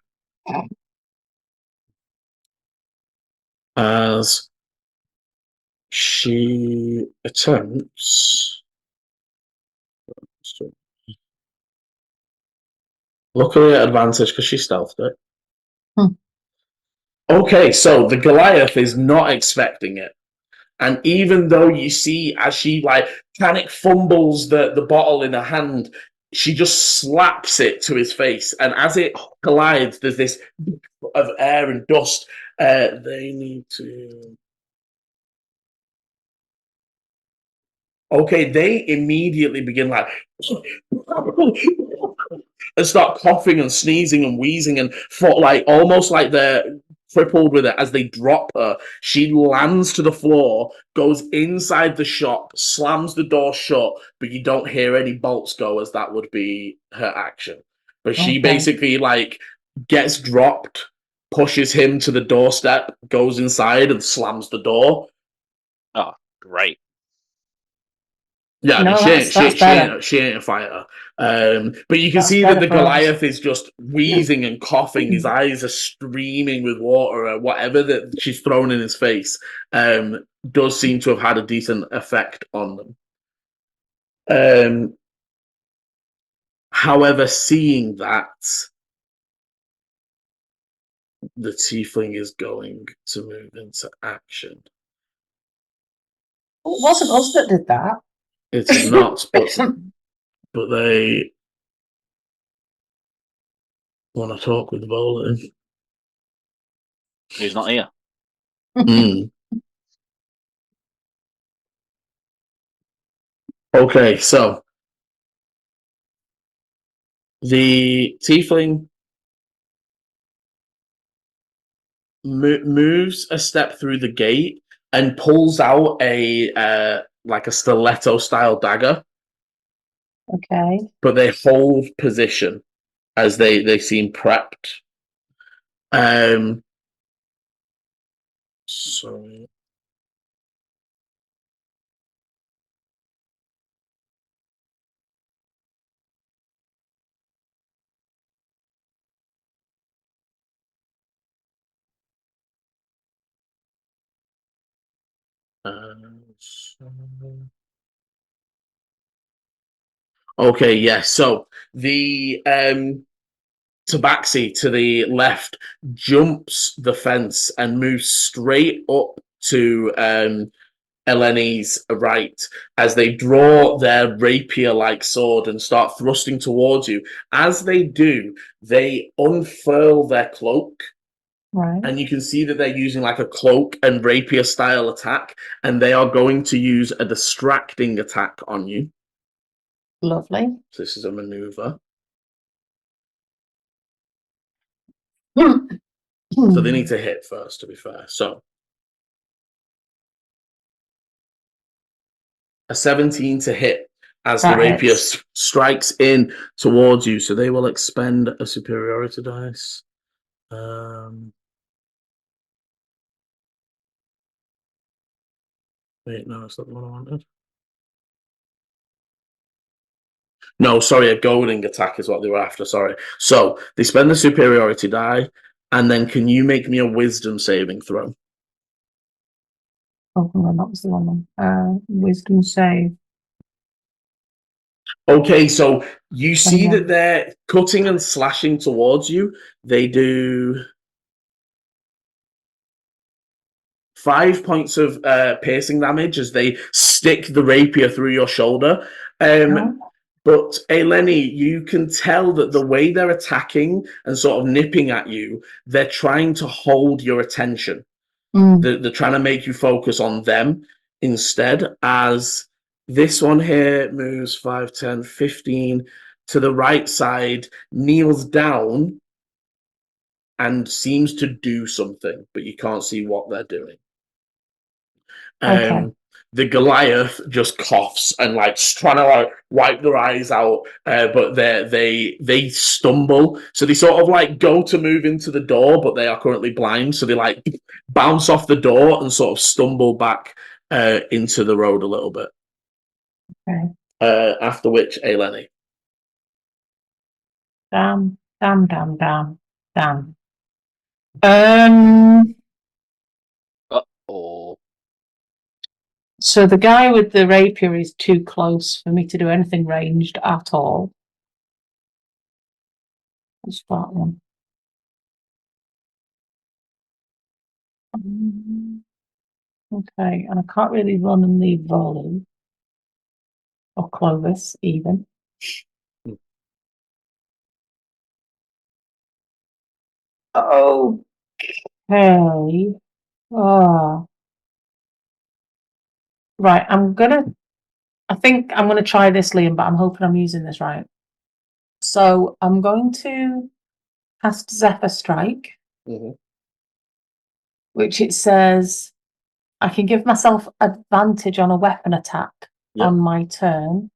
As she attempts... Luckily at advantage because she stealthed it. Okay, so the Goliath is not expecting it. And even though you see as she like panic fumbles the bottle in her hand, she just slaps it to his face. And as it collides, there's this of air and dust. They need to... Okay, they immediately begin like... and start coughing and sneezing and wheezing and like almost like they're crippled with it. As they drop her, she lands to the floor, goes inside the shop, slams the door shut, but you don't hear any bolts go, as that would be her action. But she basically like gets dropped, pushes him to the doorstep, goes inside and slams the door. Oh, great. Yeah, no, she ain't a fighter. But you can see that the Goliath is just wheezing and coughing. His eyes are streaming with water or whatever that she's thrown in his face. Does seem to have had a decent effect on them. However, seeing that, the tiefling is going to move into action. It wasn't us that did that. It's not, but they want to talk with Bolin. He's not here. Okay, so The tiefling moves a step through the gate and pulls out a like a stiletto style dagger, Okay. but they hold position as they seem prepped. Sorry. Okay, yes. So the Tabaxi to the left jumps the fence and moves straight up to Eleni's right as they draw their rapier-like sword and start thrusting towards you. As they do, they unfurl their cloak. Right. And you can see that they're using like a cloak and rapier style attack, and they are going to use a distracting attack on you. Lovely. So this is a maneuver. So they need to hit first, to be fair. So a 17 to hit as the rapier strikes in towards you. So they will expend a superiority dice. Wait, no, it's not the one I wanted. No, sorry, a goading attack is what they were after. Sorry. So they spend the superiority die, and then can you make me a wisdom saving throw? Oh, no, that was the one. Wisdom save. Okay, so you see 21. that they're cutting and slashing towards you. They do 5 points of piercing damage as they stick the rapier through your shoulder. But Eleni, you can tell that the way they're attacking and sort of nipping at you, they're trying to hold your attention. They're trying to make you focus on them instead, as this one here moves 5, 10, 15 to the right side, kneels down, and seems to do something, but you can't see what they're doing. Okay. The Goliath just coughs and like trying to like wipe their eyes out, but they stumble. So they sort of like go to move into the door, but they are currently blind. So they like bounce off the door and sort of stumble back into the road a little bit. Okay. After which, Eleni. Damn. Oh. So the guy with the rapier is too close for me to do anything ranged at all. What's that one? Okay, and I can't really run and leave volley. Or Clovis, even. Okay. Oh. Right, I think I'm gonna try this, Liam, but I'm hoping I'm using this right. So I'm going to cast Zephyr Strike, which it says I can give myself advantage on a weapon attack on my turn.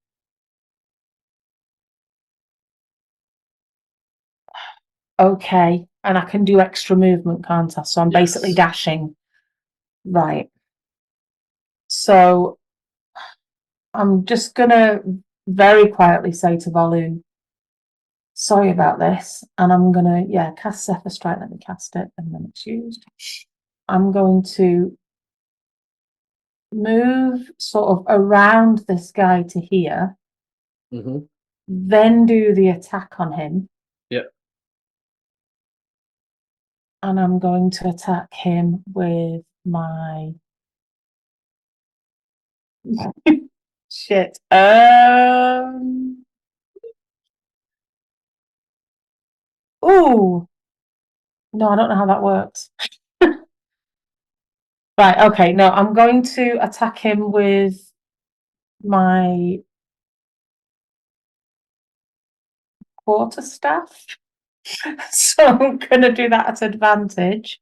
Okay, and I can do extra movement, can't I? So I'm basically dashing. Right. So I'm just gonna very quietly say to Volu, sorry about this, and I'm gonna cast Zephyr Strike. Let me cast it, and then it's used. I'm going to move sort of around this guy to here, then do the attack on him. Yep. And I'm going to attack him with my shit. Ooh. No, I don't know how that works. Right, okay, no, I'm going to attack him with my quarterstaff. So I'm going to do that at advantage.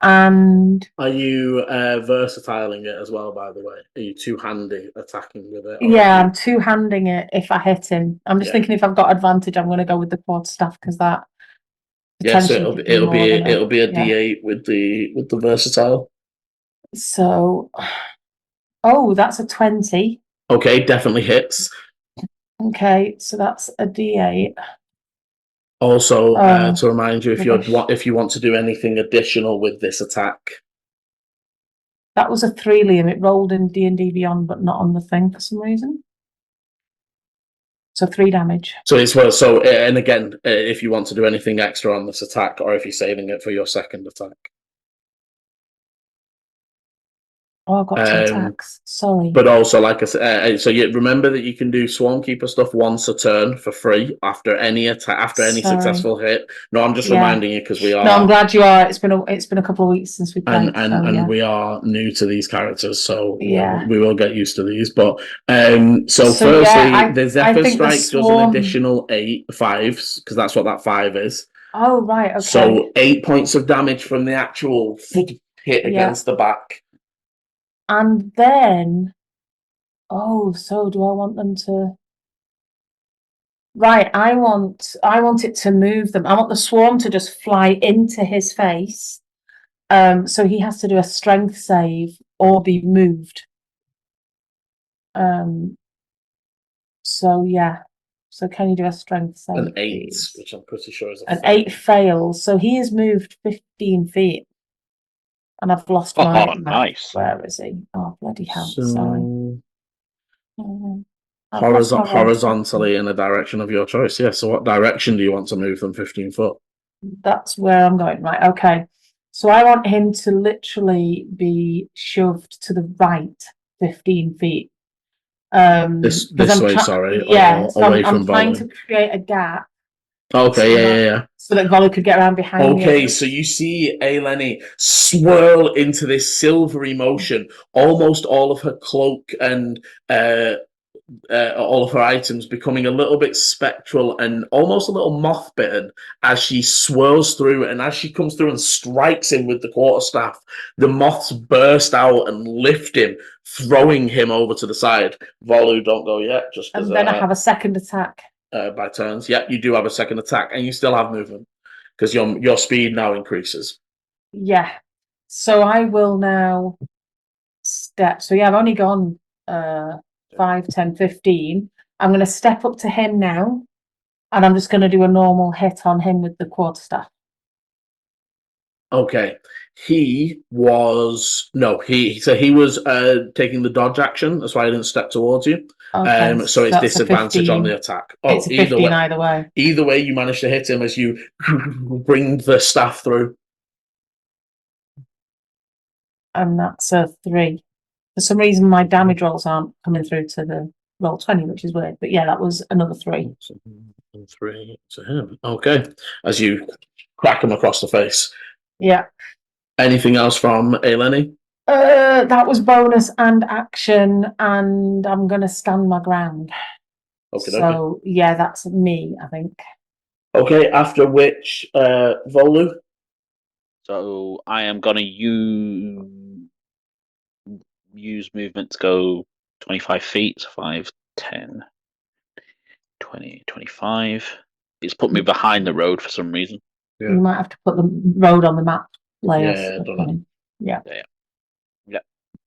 And Are you versatiling it as well, by the way? Are you two-handy attacking with it? yeah, I'm two-handing it if I hit him. I'm just Yeah. thinking if I've got advantage, I'm going to go with the quarterstaff because that Yeah, so potentially could it'll more be than it'll be a yeah. D8 with the versatile. So, oh, that's a 20. Okay, definitely hits. Okay, so that's a D8. Also, Oh, to remind you, rubbish. if you want to do anything additional with this attack, That was a 3, Liam. It rolled in D&D Beyond, but not on the thing for some reason. So 3 damage. so it's well. So and again, if you want to do anything extra on this attack, or if you're saving it for your second attack. Oh, I've got 2 attacks. Sorry. But also, like I said, so you remember that you can do Swarmkeeper stuff once a turn for free after any attack, after any Sorry. successful hit. No, I'm just Yeah. reminding you because we are. No, I'm glad you are. It's been a couple of weeks since we played. And we are new to these characters, so Yeah. we will get used to these. But so So, firstly, yeah, the I Zephyr think the Strike does an additional 8 5s because that's what that 5 is. Oh, right. Okay. So 8 points of damage from the actual hit against the back. And then, oh, so do I want them to? Right, I want it to move them. I want the swarm to just fly into his face. So he has to do a strength save or be moved. So yeah. So can you do a strength save? An 8, please? which I'm pretty sure is an 8 fails. So he has moved 15 feet. And I've lost my map. Nice. Where is he? Oh, bloody hell. So Sorry. I've lost my horizontally in the direction of your choice. Yeah. So what direction do you want to move them 15 foot? That's where I'm going. Right. Okay. So I want him to literally be shoved to the right 15 feet. This I'm way, sorry. Yeah. So away I'm from trying Volley. to create a gap. Okay, yeah. So that Volley could get around behind me. Okay, so you see Aileni swirl into this silvery motion. Almost all of her cloak and all of her items becoming a little bit spectral and almost a little moth-bitten as she swirls through, and as she comes through and strikes him with the quarterstaff, the moths burst out and lift him, throwing him over to the side. Volu, don't go yet. And then I have a second attack. By turns. Yeah, you do have a second attack, and you still have movement because your speed now increases. Yeah. So I will now step. So yeah, I've only gone 5, 10, 15. I'm going to step up to him now, and I'm just going to do a normal hit on him with the quarterstaff. Okay. He was taking the dodge action. That's why I didn't step towards you. Okay, so it's disadvantage on the attack. Oh, it's a 15 either way. Either way, you manage to hit him as you bring the staff through. And that's a 3. For some reason, my damage rolls aren't coming through to the roll 20, which is weird. But yeah, that was another 3. 3 to him. Okay. As you crack him across the face. Yeah. Anything else from Aileni? That was bonus and action, and I'm going to stand my ground. Okay. So, yeah, that's me, I think. Okay, after which, Volu? So I am going to use movement to go 25 feet, so 5, 10, 20, 25. It's put me behind the road for some reason. Yeah. You might have to put the road on the map layer. Yeah.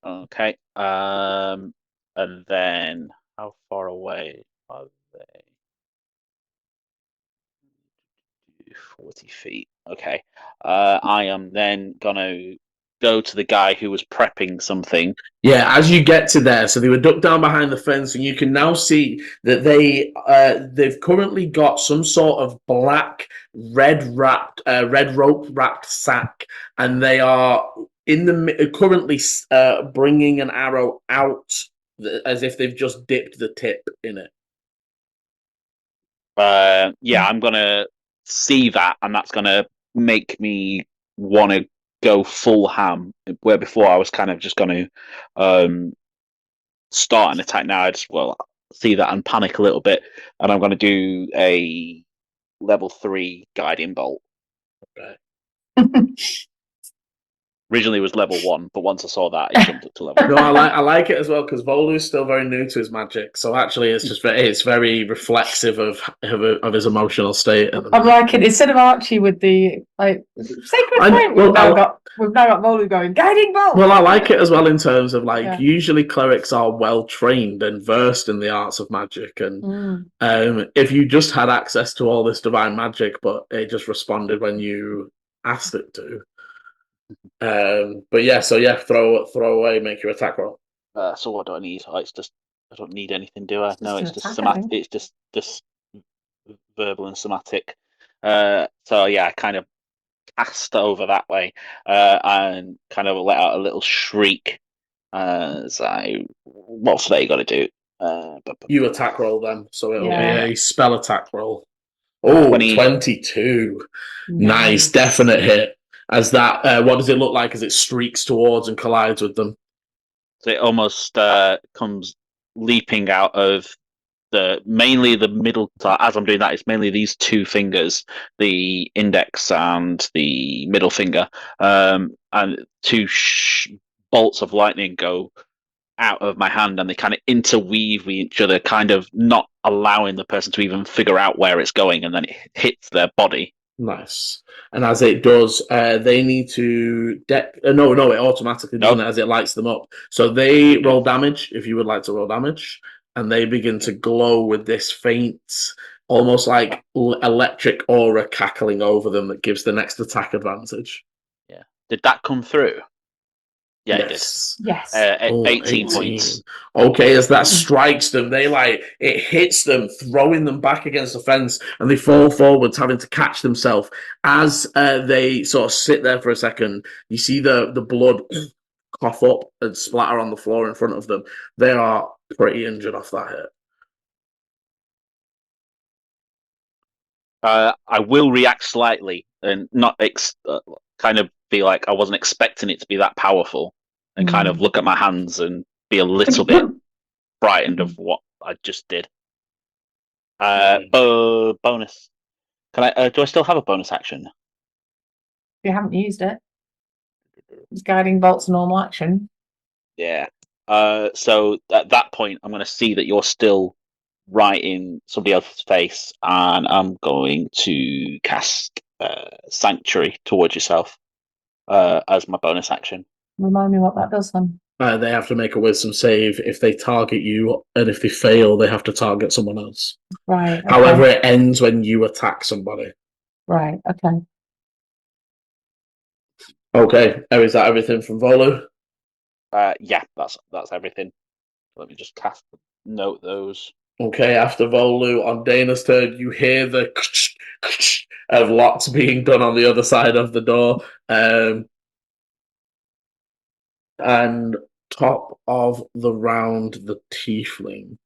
Okay. And then how far away are they? 40 feet. Okay. I am then gonna go to the guy who was prepping something. Yeah, as you get to there, so they were ducked down behind the fence, and you can now see that they've currently got some sort of black, red rope wrapped sack, and they are currently bringing an arrow out as if they've just dipped the tip in it. I'm gonna see that, and that's gonna make me want to go full ham, where before I was kind of just going to start an attack. Now see that and panic a little bit, and I'm going to do a level 3 guiding bolt. Okay. Originally it was level 1, but once I saw that, it jumped up to level 3. No, I like it as well because Volu's still very new to his magic, so actually it's very reflexive of his emotional state. I'm liking instead of Archie with the sacred flame. We've now got Volu going guiding bolt. Well, I like it as well in terms of usually clerics are well trained and versed in the arts of magic, and if you just had access to all this divine magic, but it just responded when you asked it to. But yeah, throw away, make your attack roll. So what do I need? It's just I don't need anything, do I? No, it's just attack, somatic. It's just verbal and somatic. So yeah, I kind of cast over that way, and kind of let out a little shriek as what's that you got to do? You attack roll then, so it'll be a spell attack roll. 22. Nice, definite hit. As that, what does it look like as it streaks towards and collides with them? So it almost comes leaping out of mainly the middle. As I'm doing that, it's mainly these two fingers, the index and the middle finger, and two bolts of lightning go out of my hand, and they kind of interweave with each other, kind of not allowing the person to even figure out where it's going, and then it hits their body. Nice. And as it does, they need to... No, it automatically does it as it lights them up. So they roll damage, if you would like to roll damage, and they begin to glow with this faint, almost like electric aura cackling over them that gives the next attack advantage. Yeah. Did that come through? Yeah, yes. It did. 18 points. Okay, as that strikes them, it hits them, throwing them back against the fence, and they fall forwards, having to catch themselves. As they sort of sit there for a second, you see the blood cough up and splatter on the floor in front of them. They are pretty injured off that hit. I will react slightly and not kind of be like I wasn't expecting it to be that powerful, and kind of look at my hands and be a little bit frightened of what I just did. Bonus. Can I? Do I still have a bonus action? You haven't used it. It's guiding bolt's normal action. Yeah. So at that point, I'm going to see that you're still right in somebody else's face, and I'm going to cast Sanctuary towards yourself as my bonus action. Remind me what that does then. They have to make a wisdom save if they target you, and if they fail, they have to target someone else. Right. Okay. However, it ends when you attack somebody. Right. Okay. Okay. Is that everything from Volu? Yeah, that's everything. Let me just note those. Okay, after Volu, on Dana's turn, you hear the of locks being done on the other side of the door. And top of the round, the tiefling.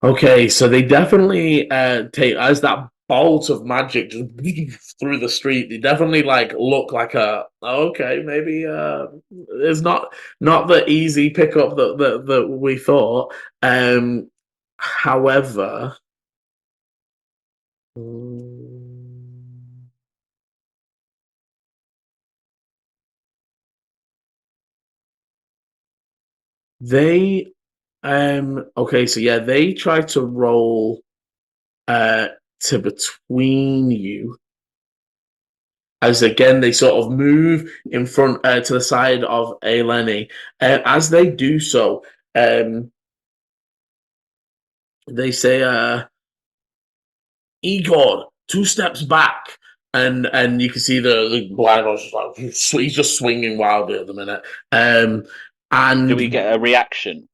Okay, so they definitely take, as that bolt of magic just through the street, they definitely look like maybe it's not the easy pickup that we thought. However, they okay, so yeah, they try to roll to between you. As again, they sort of move in front to the side of Eleni. As they do so, they say, Igor, 2 steps back. And you can see the blind horse he's just swinging wildly at the minute. And do we get a reaction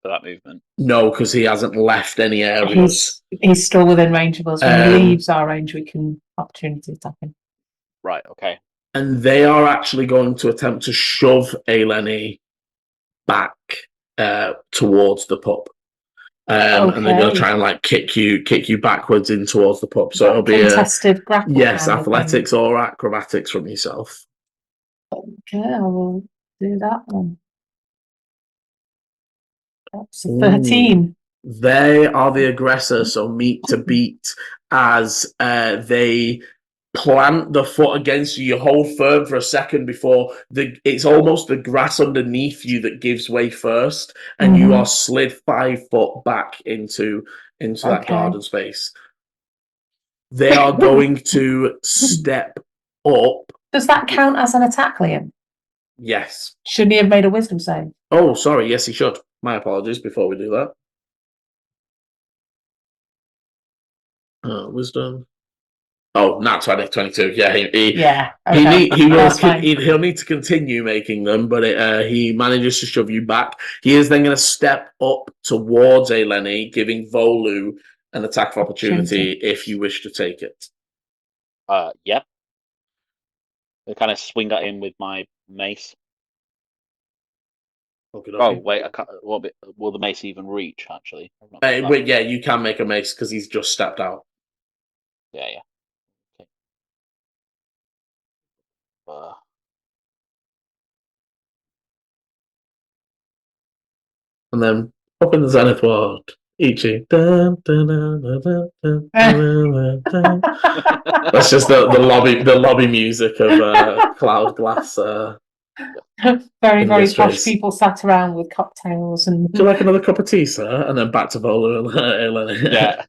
for that movement? No, because he hasn't left any areas. He's still within range of us. When he leaves our range, we can opportunity attack him. Right. Okay. And they are actually going to attempt to shove Eleni back towards the pub. And they're going to try and kick you backwards in towards the pub. So it'll be contested grapple. Yes, athletics or acrobatics from yourself. Okay, I will do that one. That's 13. They are the aggressor, so meet to beat as they plant the foot against you. You hold firm for a second before it's almost the grass underneath you that gives way first, and you are slid 5 foot back into that garden space. They are going to step up. Does that count as an attack, Liam? Yes. Shouldn't he have made a wisdom save? Oh, sorry. Yes, he should. My apologies before we do that. Wisdom. Oh, nat 20, 22. Yeah, he'll need to continue making them, but he manages to shove you back. He is then going to step up towards Eleni, giving Volu an attack of opportunity if you wish to take it. Yeah. I kind of swing at him with my mace. Okay. Oh, wait, I can't, will the mace even reach, actually? Wait, yeah, you can make a mace because he's just stepped out. Yeah. Okay. And then up in the Zenith Ward, Ichi. That's just the lobby music of Cloud Glass. Very, very posh people sat around with cocktails and. Do you like another cup of tea, sir? And then back to Volu and Eleni. Yeah,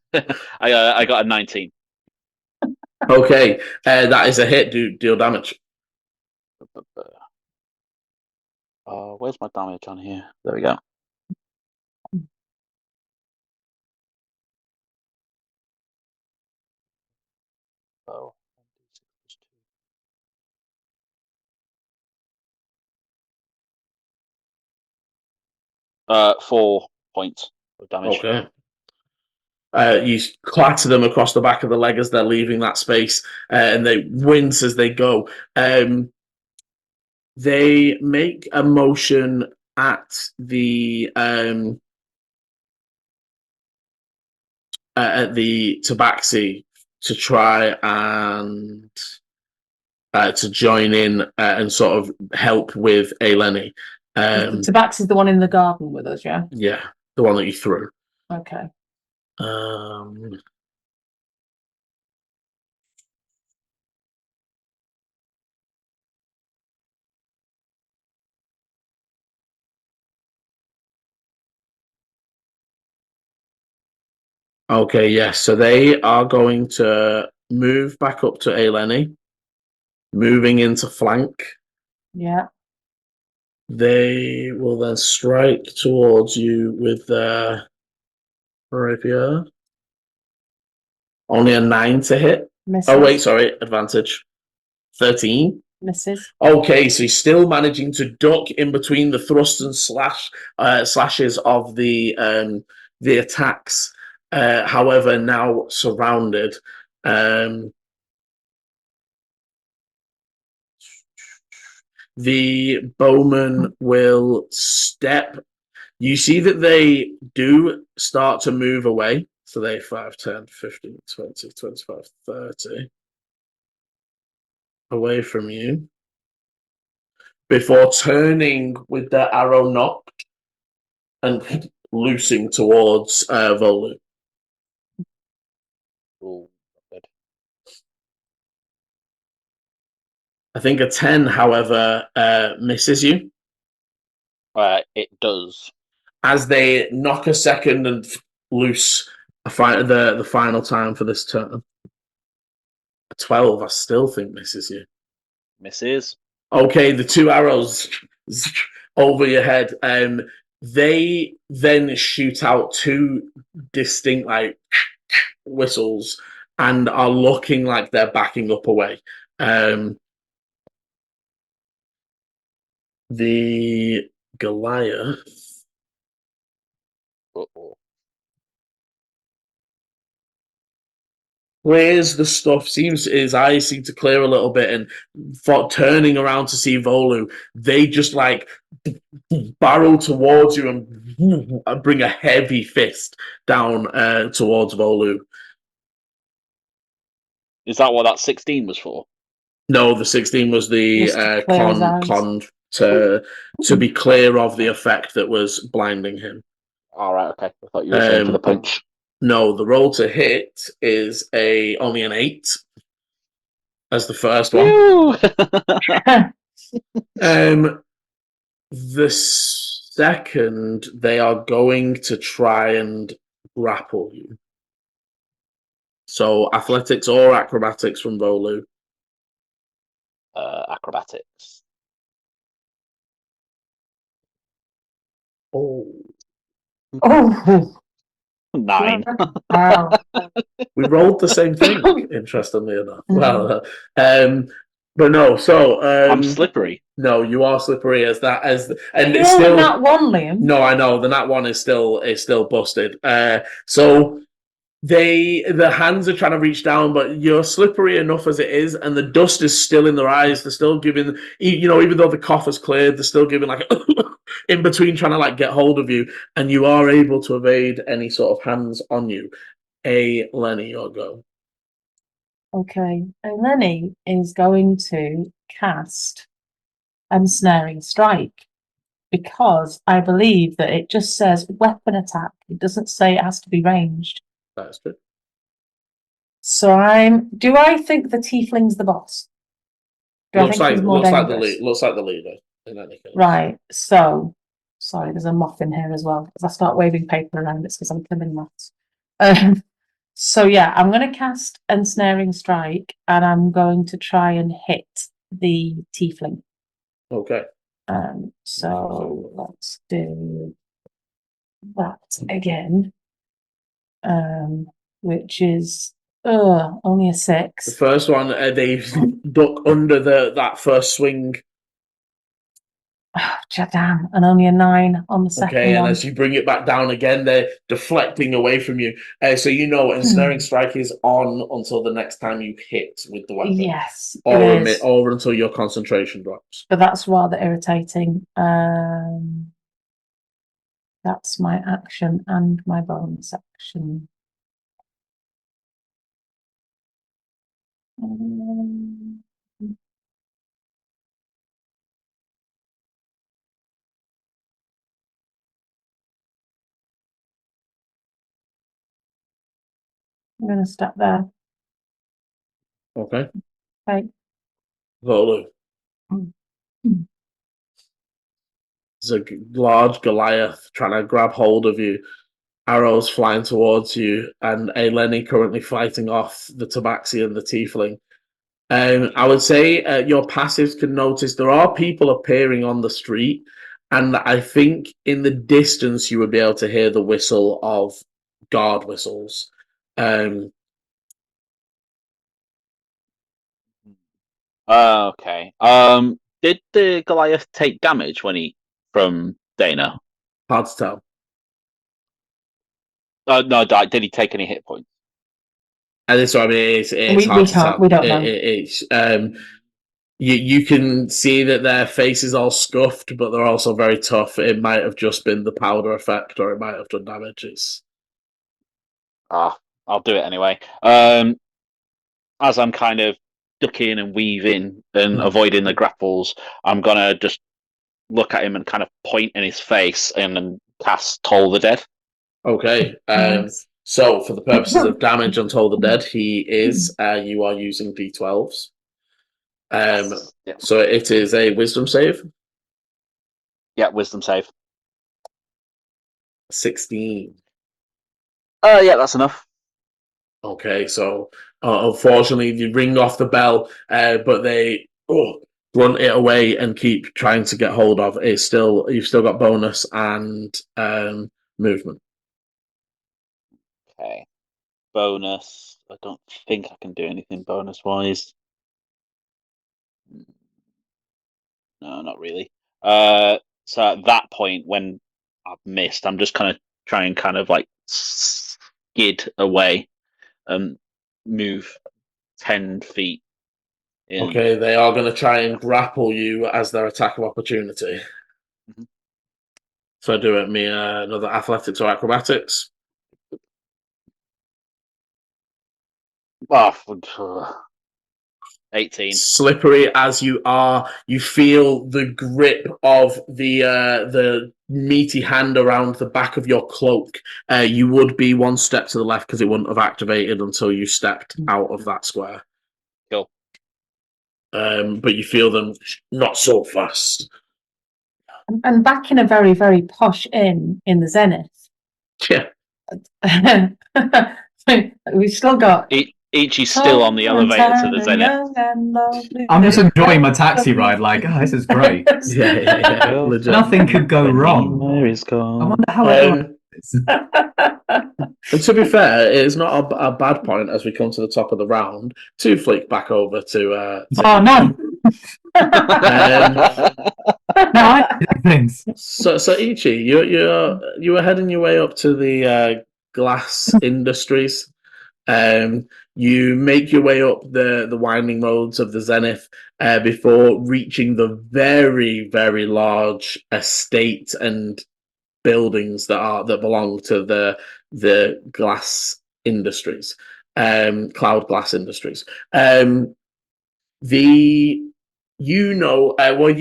I got a 19. Okay, that is a hit. Deal damage. Where's my damage on here? There we go. Oh. 4 points of damage. Okay. You clatter them across the back of the leg as they're leaving that space, and they wince as they go. They make a motion at the Tabaxi to try and to join in and sort of help with Eleni. Tabaxi is the one in the garden with us, yeah? Yeah, the one that you threw. Okay. Okay, yes. So they are going to move back up to Eleni, moving into flank. Yeah. They will then strike towards you with their rapier. Only a 9 to hit. Misses. Oh, wait, sorry. Advantage. 13. Misses. Okay, so he's still managing to duck in between the thrust and slashes of the attacks. However, now surrounded. The bowman will step. You see that they do start to move away. So they 5, 10, 15, 20, 25, 30 away from you before turning with their arrow nocked and loosing towards Volu. Oh, good. I think a 10, however, misses you. It does. As they knock a second and loose the final time for this turn. A 12, I still think misses you. Misses. Okay, the 2 arrows over your head. They then shoot out 2 distinct whistles and are looking like they're backing up away. The Goliath. Uh-oh. Clears the stuff. His eyes seem to clear a little bit, and turning around to see Volu, they just barrel towards you and bring a heavy fist down towards Volu. Is that what that 16 was for? No, the 16 was the con to be clear of the effect that was blinding him. All right, okay. I thought you were saying for the punch. No, the roll to hit is only an 8 as the first one. The second, they are going to try and grapple you. So athletics or acrobatics from Volu. Acrobatics. Oh, Oh, 9. wow. we rolled the same thing. Interestingly enough. Well, but no. So I'm slippery. No, you are slippery as that and You it's rolled still that one, Liam. No, I know the nat one is still busted. So the hands are trying to reach down, but you're slippery enough as it is, and the dust is still in their eyes. They're still giving, even though the cough has cleared, they're still giving like in between trying to like get hold of you, and you are able to evade any sort of hands on you. Lenny, your go. Okay, and Lenny is going to cast Ensnaring Strike because I believe that it just says weapon attack. It doesn't say it has to be ranged. That's good. So do I think the tiefling's the boss? Looks like the leader in any case. Right. So sorry, there's a moth in here as well. If I start waving paper around, it's because I'm killing moths. So yeah, I'm going to cast Ensnaring Strike, and I'm going to try and hit the tiefling. Okay. So let's do that again. Which is only a 6. The first one, they duck under that first swing. Oh, damn, and only a 9 on the second Okay, and one. as you bring it back down again, they're deflecting away from you. So Ensnaring Strike is on until the next time you hit with the weapon. Yes, or until your concentration drops. But that's rather irritating. That's my action and my bonus action. I'm going to stop there. Okay. Okay. Volu. There's a large Goliath trying to grab hold of you. Arrows flying towards you, and Eleni currently fighting off the Tabaxi and the Tiefling. I would say your passives can notice there are people appearing on the street, and I think in the distance you would be able to hear the whistle of guard whistles. Okay. Did the Goliath take damage from Dana? Hard to tell. No, did he take any hit points? And that's what I mean. It's hard to tell. We don't know. It's you can see that their face is all scuffed, but they're also very tough. It might have just been the powder effect, or it might have done damage. I'll do it anyway. As I'm kind of ducking and weaving and avoiding the grapples, I'm gonna just look at him and kind of point in his face and then cast Toll the Dead. Okay. So for the purposes of damage on Toll the Dead, he is. You are using D12s. Yeah. So it is a Wisdom save. Yeah, Wisdom save. 16. Yeah, that's enough. Okay, so unfortunately, you ring off the bell, but they run it away and keep trying to get hold of. You've still got bonus and movement. Okay, bonus. I don't think I can do anything bonus wise. No, not really. So at that point, when I've missed, I'm just kind of trying, kind of like skid away and move 10 feet. Okay, they are going to try and grapple you as their attack of opportunity. Mm-hmm. So do it me another athletics or acrobatics. 18. Slippery as you are, you feel the grip of the meaty hand around the back of your cloak. You would be one step to the left because it wouldn't have activated until you stepped out of that square. Cool. But you feel them not so fast. And back in a very, very posh inn in the Zenith. Yeah. We've still got. Ichi's still on the elevator to the Zenith. I'm just enjoying my taxi ride. Like, oh, this is great. Yeah. Legit. Nothing could go wrong. I wonder how everyone. And to be fair, it's not a bad point as we come to the top of the round to flick back over to. Oh no! No, I do things. So Ichi, you were heading your way up to the glass industries. You make your way up the winding roads of the Zenith before reaching the very, very large estate and buildings that belong to the glass industries, cloud glass industries. You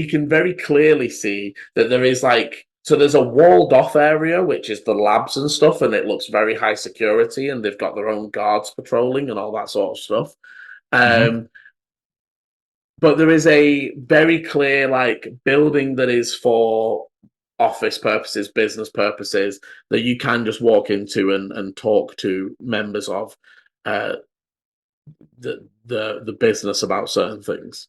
can very clearly see that there is so there's a walled off area, which is the labs and stuff, and it looks very high security, and they've got their own guards patrolling and all that sort of stuff. But there is a very clear building that is for office purposes, business purposes, that you can just walk into and talk to members of the business about certain things.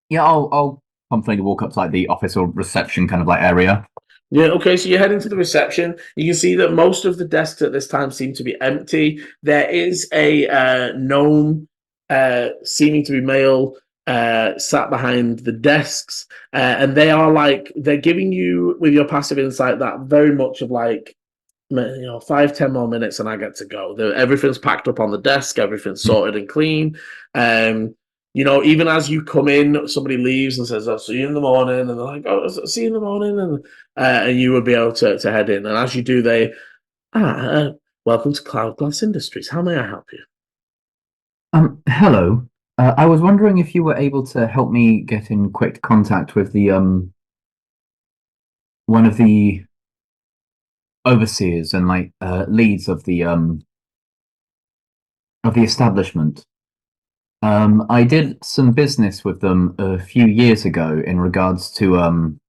Yeah, I'll confidently walk up to the office or reception kind of area. Yeah, okay, so you're heading to the reception. You can see that most of the desks at this time seem to be empty. There is a gnome, seeming to be male, sat behind the desks, and they are they're giving you, with your passive insight, that very much of 5-10 more minutes and I get to go. Everything's packed up on the desk, everything's sorted and clean. Even as you come in, somebody leaves and says, "I'll see you in the morning," and they're like, "Oh, I'll see you in the morning," and you would be able to head in. And as you do, welcome to Cloud Glass Industries. How may I help you? Hello. I was wondering if you were able to help me get in quick contact with the one of the overseers and leads of the establishment. I did some business with them a few years ago in regards to and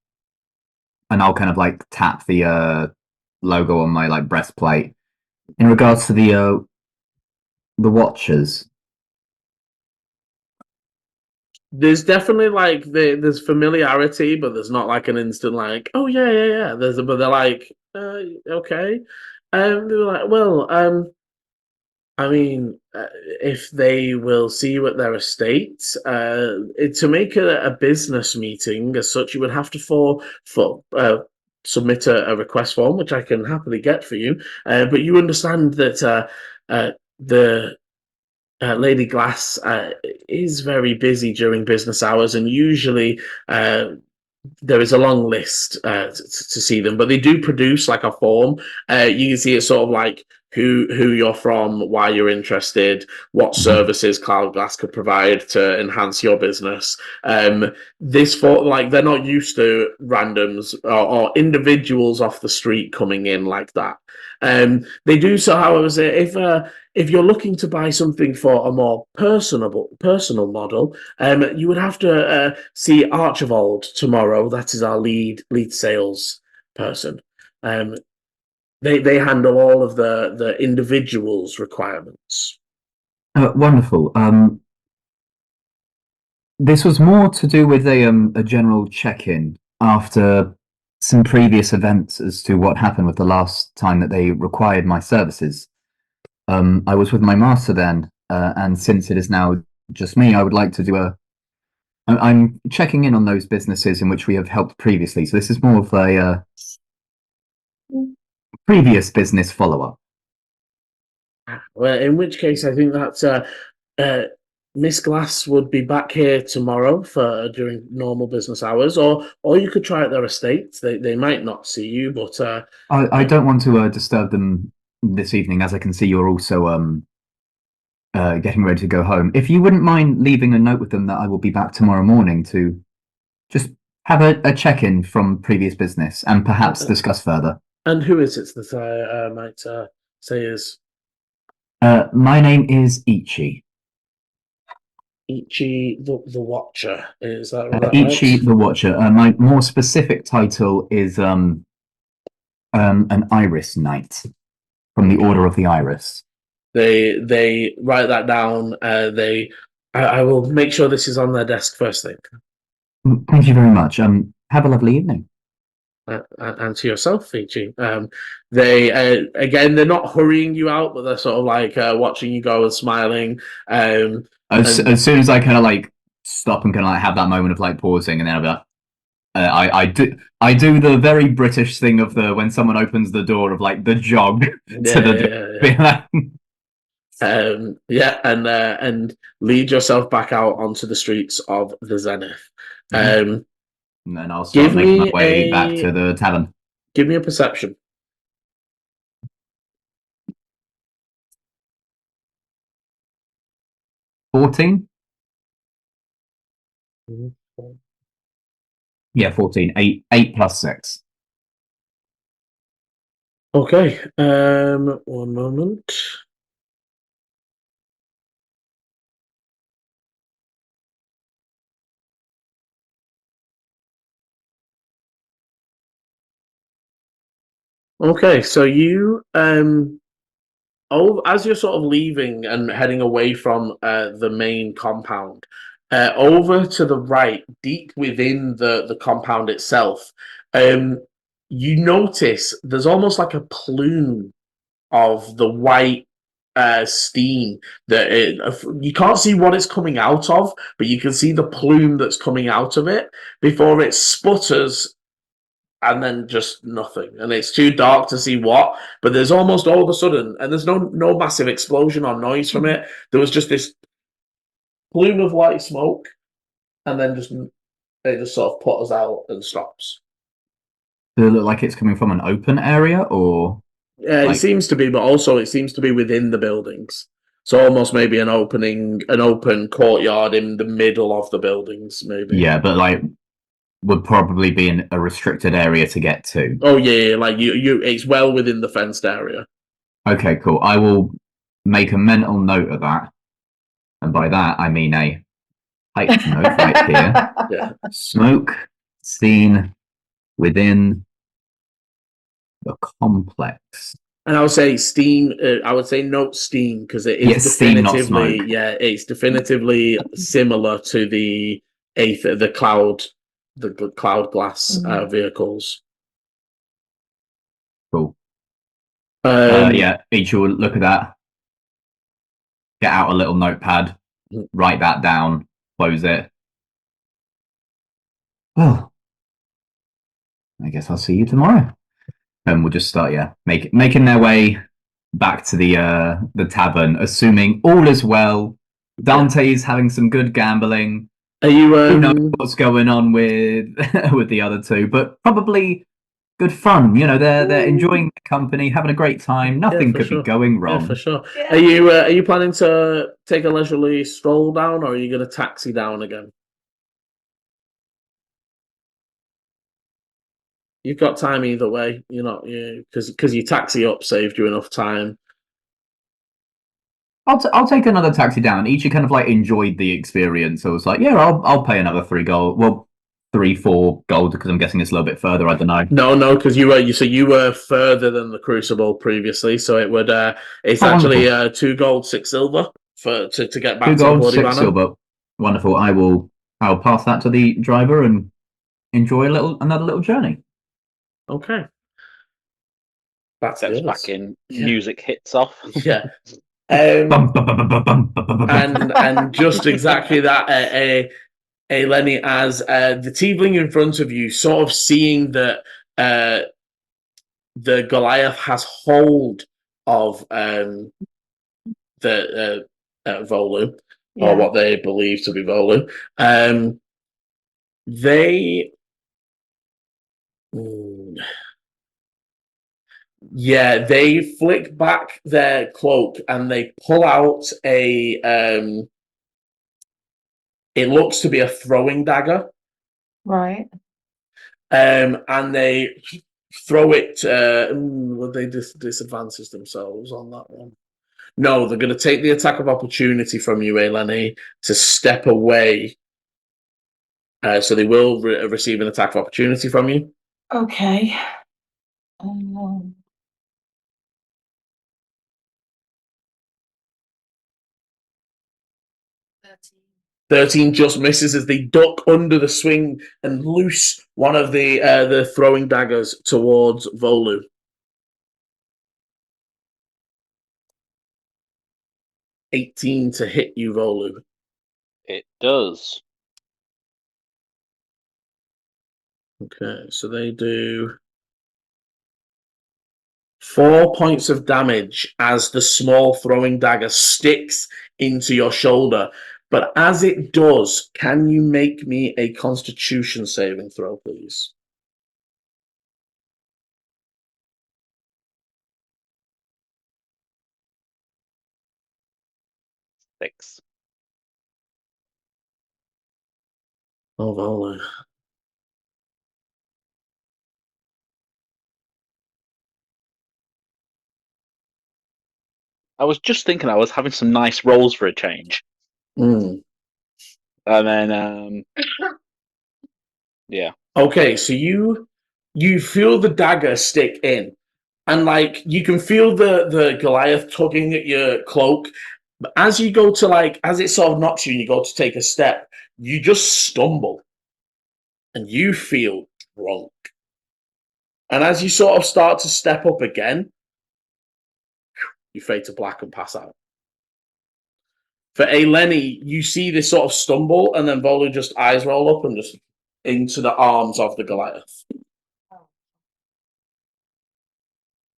I'll kind of tap the logo on my breastplate in regards to the watchers. There's definitely there's familiarity, but there's not an instant oh yeah. But they're okay. They were well, I mean, if they will see you at their estate, to make a business meeting as such, you would have to submit a request form, which I can happily get for you. But you understand that the Lady Glass is very busy during business hours, and usually there is a long list to see them, but they do produce a form. You can see it's sort of who you're from, why you're interested, what services Cloud Glass could provide to enhance your business. They're not used to randoms or individuals off the street coming in like that. They do so, however, if you're looking to buy something for a more personal model, you would have to see Archibald tomorrow. That is our lead sales person. They handle all of the individual's requirements. Wonderful. This was more to do with a general check-in after some previous events as to what happened with the last time that they required my services. I was with my master then, and since it is now just me, I would like to do I'm checking in on those businesses in which we have helped previously. So this is more of a previous business follow-up. Well, in which case, I think that Miss Glass would be back here tomorrow during normal business hours, or you could try at their estate. They might not see you, but I don't want to disturb them this evening, as I can see you're also getting ready to go home. If you wouldn't mind leaving a note with them that I will be back tomorrow morning to just have a check-in from previous business and perhaps discuss further. And who is it that I might say is? My name is Ichi. Ichi the Watcher. Is that Ichi right? the Watcher. My more specific title is an Iris Knight from the Order of the Iris. They write that down. I will make sure this is on their desk first thing. Thank you very much. Have a lovely evening. And to yourself, Ichi. They again, they're not hurrying you out, but they're sort of like watching you go and smiling. As soon as I kind of like stop and kind of like have that moment of like pausing, and then I'll be like, I do the very British thing of the when someone opens the door of like the jog to the and lead yourself back out onto the streets of the Zenith. And then I'll start making my way back to the tavern. Give me a perception. 14? Yeah, 14. 8 plus 6. Okay. One moment. Okay, so you as you're sort of leaving and heading away from the main compound, over to the right, deep within the compound itself, you notice there's almost like a plume of the white steam you can't see what it's coming out of, but you can see the plume that's coming out of it before it sputters and then just nothing, and it's too dark to see what, but there's almost all of a sudden, and there's no massive explosion or noise from it, there was just this plume of white smoke, and then it just sort of putters out and stops. Does it look like it's coming from an open area, or It seems to be, but also it seems to be within the buildings, so almost maybe an open courtyard in the middle of the buildings, maybe. Yeah, but like would probably be in a restricted area to get to. Oh yeah, like you it's well within the fenced area. Okay, cool. I will make a mental note of that, and by that I mean a typed note right here. Yeah. Smoke seen within the complex. And I would say steam. I would say note steam because it is steam, not definitively smoke. it's definitively similar to the cloud glass vehicles. Cool. Each will look at that. Get out a little notepad, write that down, close it. Well, I guess I'll see you tomorrow. And we'll just start, making their way back to the tavern, assuming all is well. Dante's having some good gambling. Are you? Who knows what's going on with with the other two? But probably good fun. You know, they're enjoying the company, having a great time. Nothing could be going wrong. Yeah, for sure. Yeah. Are you planning to take a leisurely stroll down, or are you going to taxi down again? You've got time either way. You're not because your taxi up saved you enough time. I'll take another taxi down. Ichi kind of like enjoyed the experience. So I was like, yeah, I'll pay another 3 gold. Well, 3-4 gold because I'm guessing it's a little bit further. I don't know. No, because you were further than the Crucible previously, so it would it's actually 2 gold, 6 silver to get back 2 to gold, the Bloody 6 Banner. silver. Wonderful. I'll pass that to the driver and enjoy another little journey. Okay. Steps back in. Music hits off. Yeah. And just exactly that, Lenny, as the tiefling in front of you, sort of seeing that the Goliath has hold of the Volu, or what they believe to be Volu. Yeah, they flick back their cloak and they pull out a. It looks to be a throwing dagger. Right. And they throw it. Would they disadvantage themselves on that one? No, they're going to take the attack of opportunity from you, Eleni, to step away. So they will receive an attack of opportunity from you. Okay. 13 just misses as they duck under the swing and loose one of the throwing daggers towards Volu. $18 to hit you, Volu. It does. Okay, so they do 4 points of damage as the small throwing dagger sticks into your shoulder. But as it does, can you make me a Constitution saving throw, please? Six. Oh, Volu. I was just thinking I was having some nice rolls for a change. Mm. And then, yeah. Okay, so you feel the dagger stick in, and like you can feel the Goliath tugging at your cloak. But as you go to as it sort of knocks you and you go to take a step, you just stumble, and you feel drunk. And as you sort of start to step up again, you fade to black and pass out. For Eleni, you see this sort of stumble, and then Volu just eyes roll up and just into the arms of the Goliath.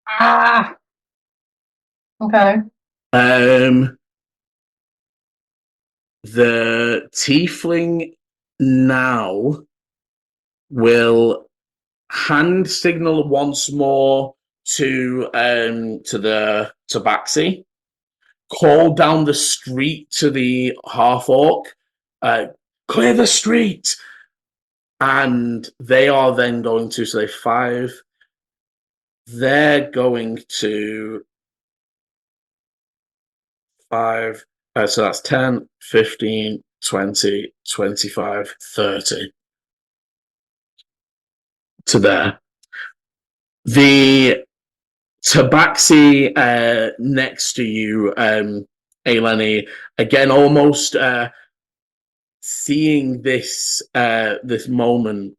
Ah. Okay. The tiefling now will hand signal once more to the tabaxi, call down the street to the half orc, clear the street, and they are then going to say 5. They're going to 5. So that's 10, 15, 20, 25, 30 to there. The tabaxi next to you, Eleni, again, almost seeing this this moment,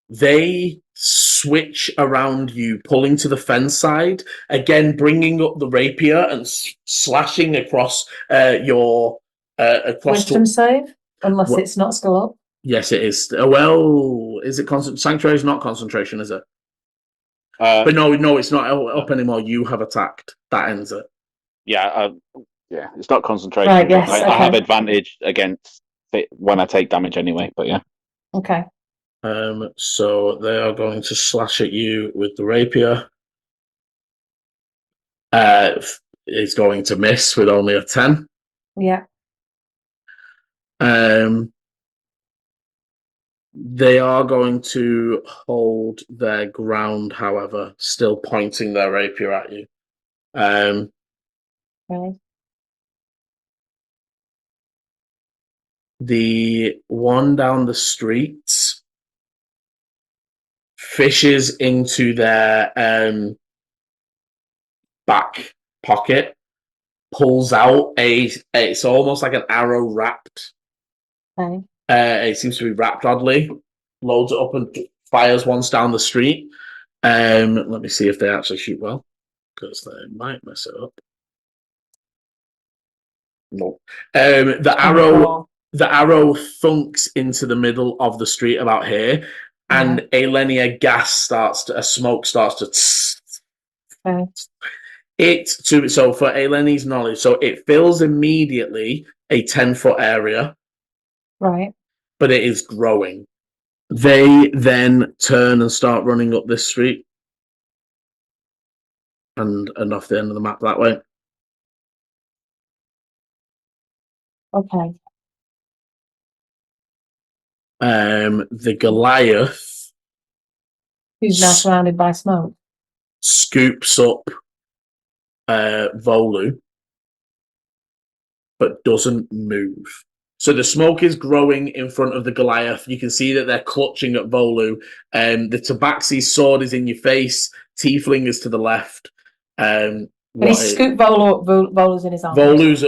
they switch around you, pulling to the fence side, again bringing up the rapier and slashing across your across. Wisdom save, unless it's not still up. Yes, it is. Well, is it Sanctuary is not concentration, is it? But no, it's not up anymore. You have attacked. That ends it. Yeah, it's not concentration. Right, yes, I have advantage against it when I take damage anyway, but yeah. Okay. So they are going to slash at you with the rapier. It's going to miss with only a 10. Yeah. They are going to hold their ground, however, still pointing their rapier at you. Right. The one down the street fishes into their back pocket, pulls out it's almost like an arrow wrapped. Okay. It seems to be wrapped oddly, loads it up and fires once down the street. Let me see if they actually shoot well, because they might mess it up. No. The arrow thunks into the middle of the street about here, and Elenia smoke starts to. Okay. So for Eleni's knowledge, so it fills immediately a 10-foot area. Right. but it is growing. They then turn and start running up this street and off the end of the map that way. Okay. The Goliath Who's now surrounded by smoke? scoops up Volu, but doesn't move. So the smoke is growing in front of the Goliath. You can see that they're clutching at Volu. The Tabaxi's sword is in your face. Tiefling is to the left. And he scooped Volu's in his arms. Volu's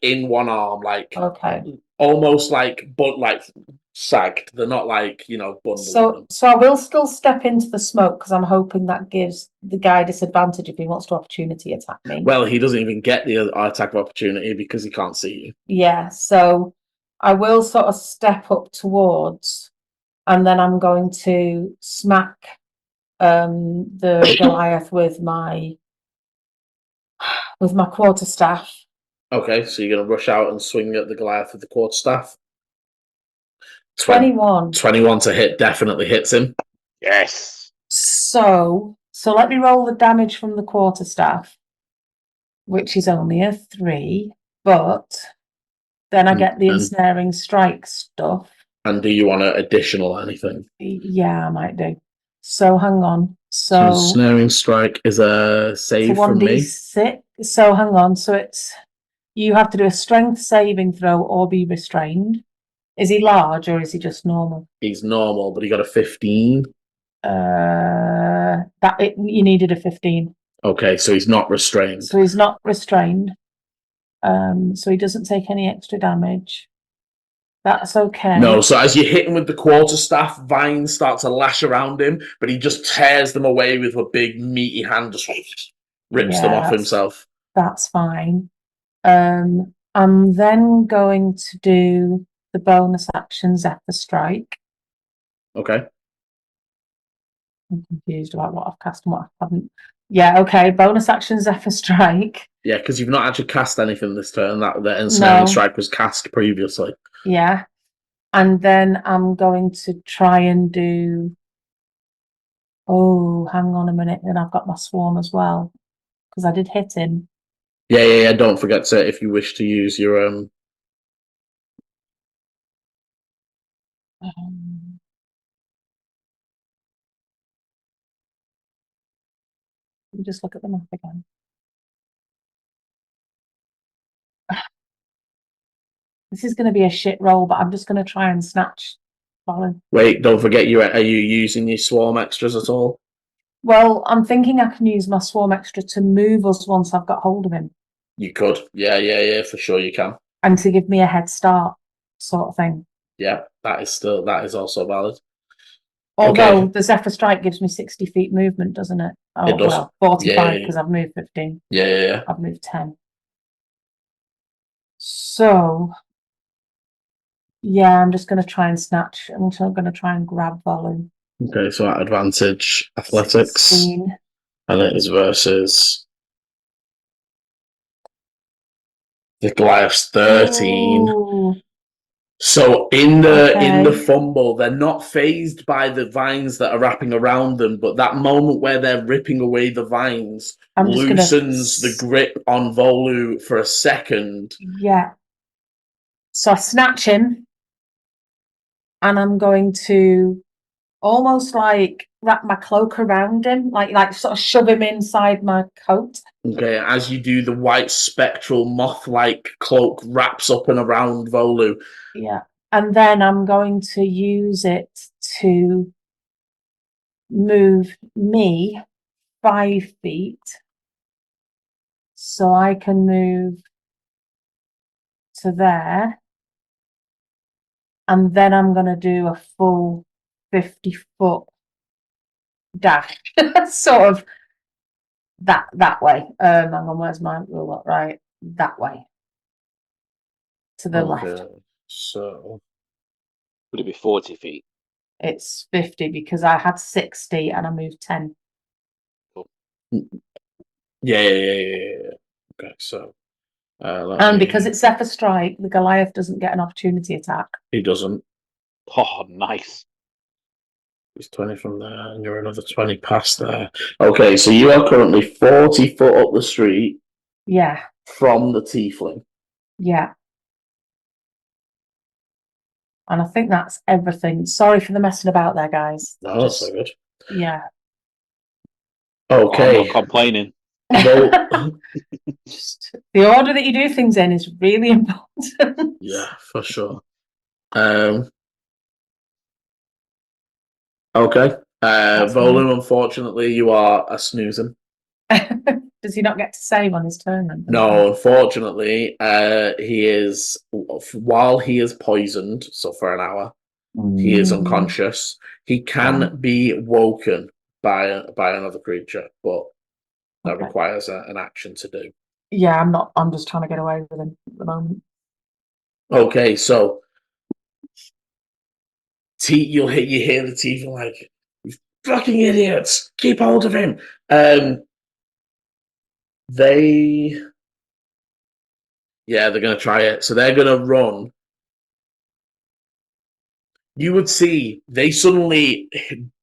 in one arm, like okay, almost like sagged. They're not like bundled. So I will still step into the smoke because I'm hoping that gives the guy disadvantage if he wants to opportunity attack me. Well, he doesn't even get the attack of opportunity because he can't see you. Yeah, so I will sort of step up towards, and then I'm going to smack the Goliath with my quarterstaff. Okay, so you're going to rush out and swing at the Goliath with the quarterstaff. 21. 21 to hit definitely hits him. Yes. So let me roll the damage from the quarterstaff, which is only a 3, but then I get the ensnaring strike stuff. And do you want an additional anything? Yeah, I might do. So hang on. So ensnaring strike is a save from me. 1d6. So hang on. So you have to do a strength saving throw or be restrained. Is he large or is he just normal? He's normal, but he got a 15. You needed a 15. Okay, so he's not restrained. So he's not restrained. So he doesn't take any extra damage. That's okay. No, so as you hit him with the quarterstaff, vines start to lash around him, but he just tears them away with a big meaty hand, just rips them off himself. That's fine. I'm then going to do the bonus action Zephyr Strike. Okay. I'm confused about what I've cast and what I haven't. Yeah, okay. Bonus action Zephyr Strike. Yeah, because you've not actually cast anything this turn. That ensnaring strike was cast previously. Yeah. And then I'm going to try and do. Oh, hang on a minute. Then I've got my swarm as well. Because I did hit him. Yeah. Don't forget to, if you wish to use your Let me just look at the map again. This is going to be a shit roll, but I'm just going to try and snatch Colin. Wait, don't forget, are you using your swarm extras at all? Well, I'm thinking I can use my swarm extra to move us once I've got hold of him. You could. Yeah, for sure you can. And to give me a head start, sort of thing. Yeah, that is also valid. Although the Zephyr Strike gives me 60 feet movement, doesn't it? Oh, it does. Well, 45 because I've moved 15. Yeah. I've moved 10. So, yeah, I'm just going to try and snatch. I'm also going to try and grab volume. Okay, so at advantage, athletics. 16. And it is versus the Goliath's 13. Ooh. So in the fumble, they're not phased by the vines that are wrapping around them, but that moment where they're ripping away the vines loosens the grip on Volu for a second. Yeah. So I snatch him, and I'm going to almost like wrap my cloak around him, like sort of shove him inside my coat. Okay, as you do, the white spectral moth-like cloak wraps up and around Volu. Yeah, and then I'm going to use it to move me 5 feet, so I can move to there, and then I'm going to do a full 50-foot dash, sort of that way. Hang on, where's my rule? Right, that way. To the left. So would it be 40 feet? It's 50 because I had 60 and I moved 10. Cool. Yeah. Okay, so And because it's Zephyr Strike, the Goliath doesn't get an opportunity attack. He doesn't. Oh, nice. He's 20 from there, and you're another 20 past there. Okay, so you are currently 40 foot up the street Yeah, from the tiefling. yeah. And I think that's everything. Sorry for the messing about there, guys. No, that's so good. Yeah. I'm Okay. not complaining. Well, Just the order that you do things in is really important. yeah, for sure. Okay. Volum, unfortunately, you are a snoozing. Does he not get to save on his turn then? No, unfortunately, he is, while he is poisoned, so for an hour, he is unconscious. He can be woken by another creature, but that requires an action to do. Yeah, I'm just trying to get away with him at the moment. Okay, so you hear the teeth like, "You fucking idiots! Keep hold of him!" They're gonna try it. So they're gonna run. You would see they suddenly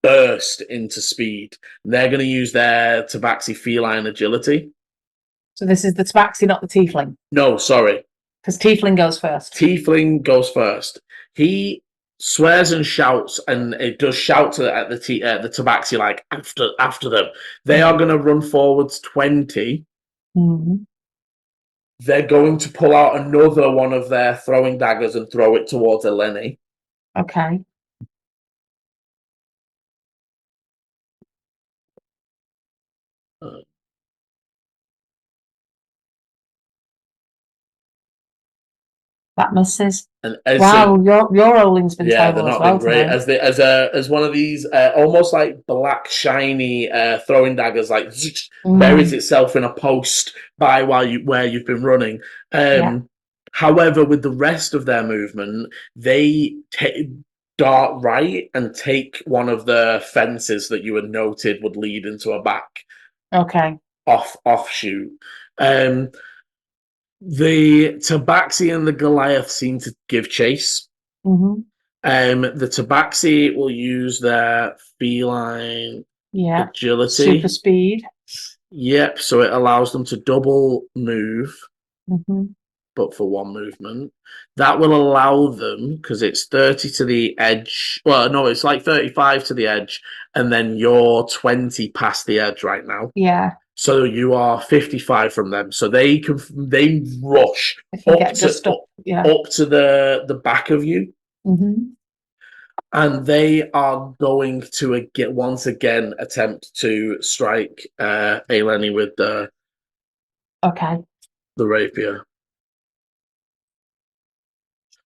burst into speed. They're gonna use their Tabaxi feline agility. So this is the Tabaxi, not the Tiefling. No, sorry. Because Tiefling goes first. Tiefling goes first. He swears and shouts, and it does shout at the Tabaxi like after them. They are going to run forwards 20. Mm-hmm. They're going to pull out another one of their throwing daggers and throw it towards Eleni. Okay. That misses. And wow, your rolling's been terrible they're not as well been great. Today. As one of these almost like black shiny throwing daggers like buries itself in a post by where you've been running. However, with the rest of their movement, they dart right and take one of the fences that you had noted would lead into a back offshoot. The Tabaxi and the Goliath seem to give chase. Mm-hmm. The Tabaxi will use their feline agility. Super speed. Yep, so it allows them to double move, but for one movement. That will allow them, because it's 30 to the edge. Well, no, it's like 35 to the edge, and then you're 20 past the edge right now. Yeah. So you are 55 from them. So they rush up to the back of you. Mm-hmm. And they are going to once again attempt to strike Eleni with the rapier.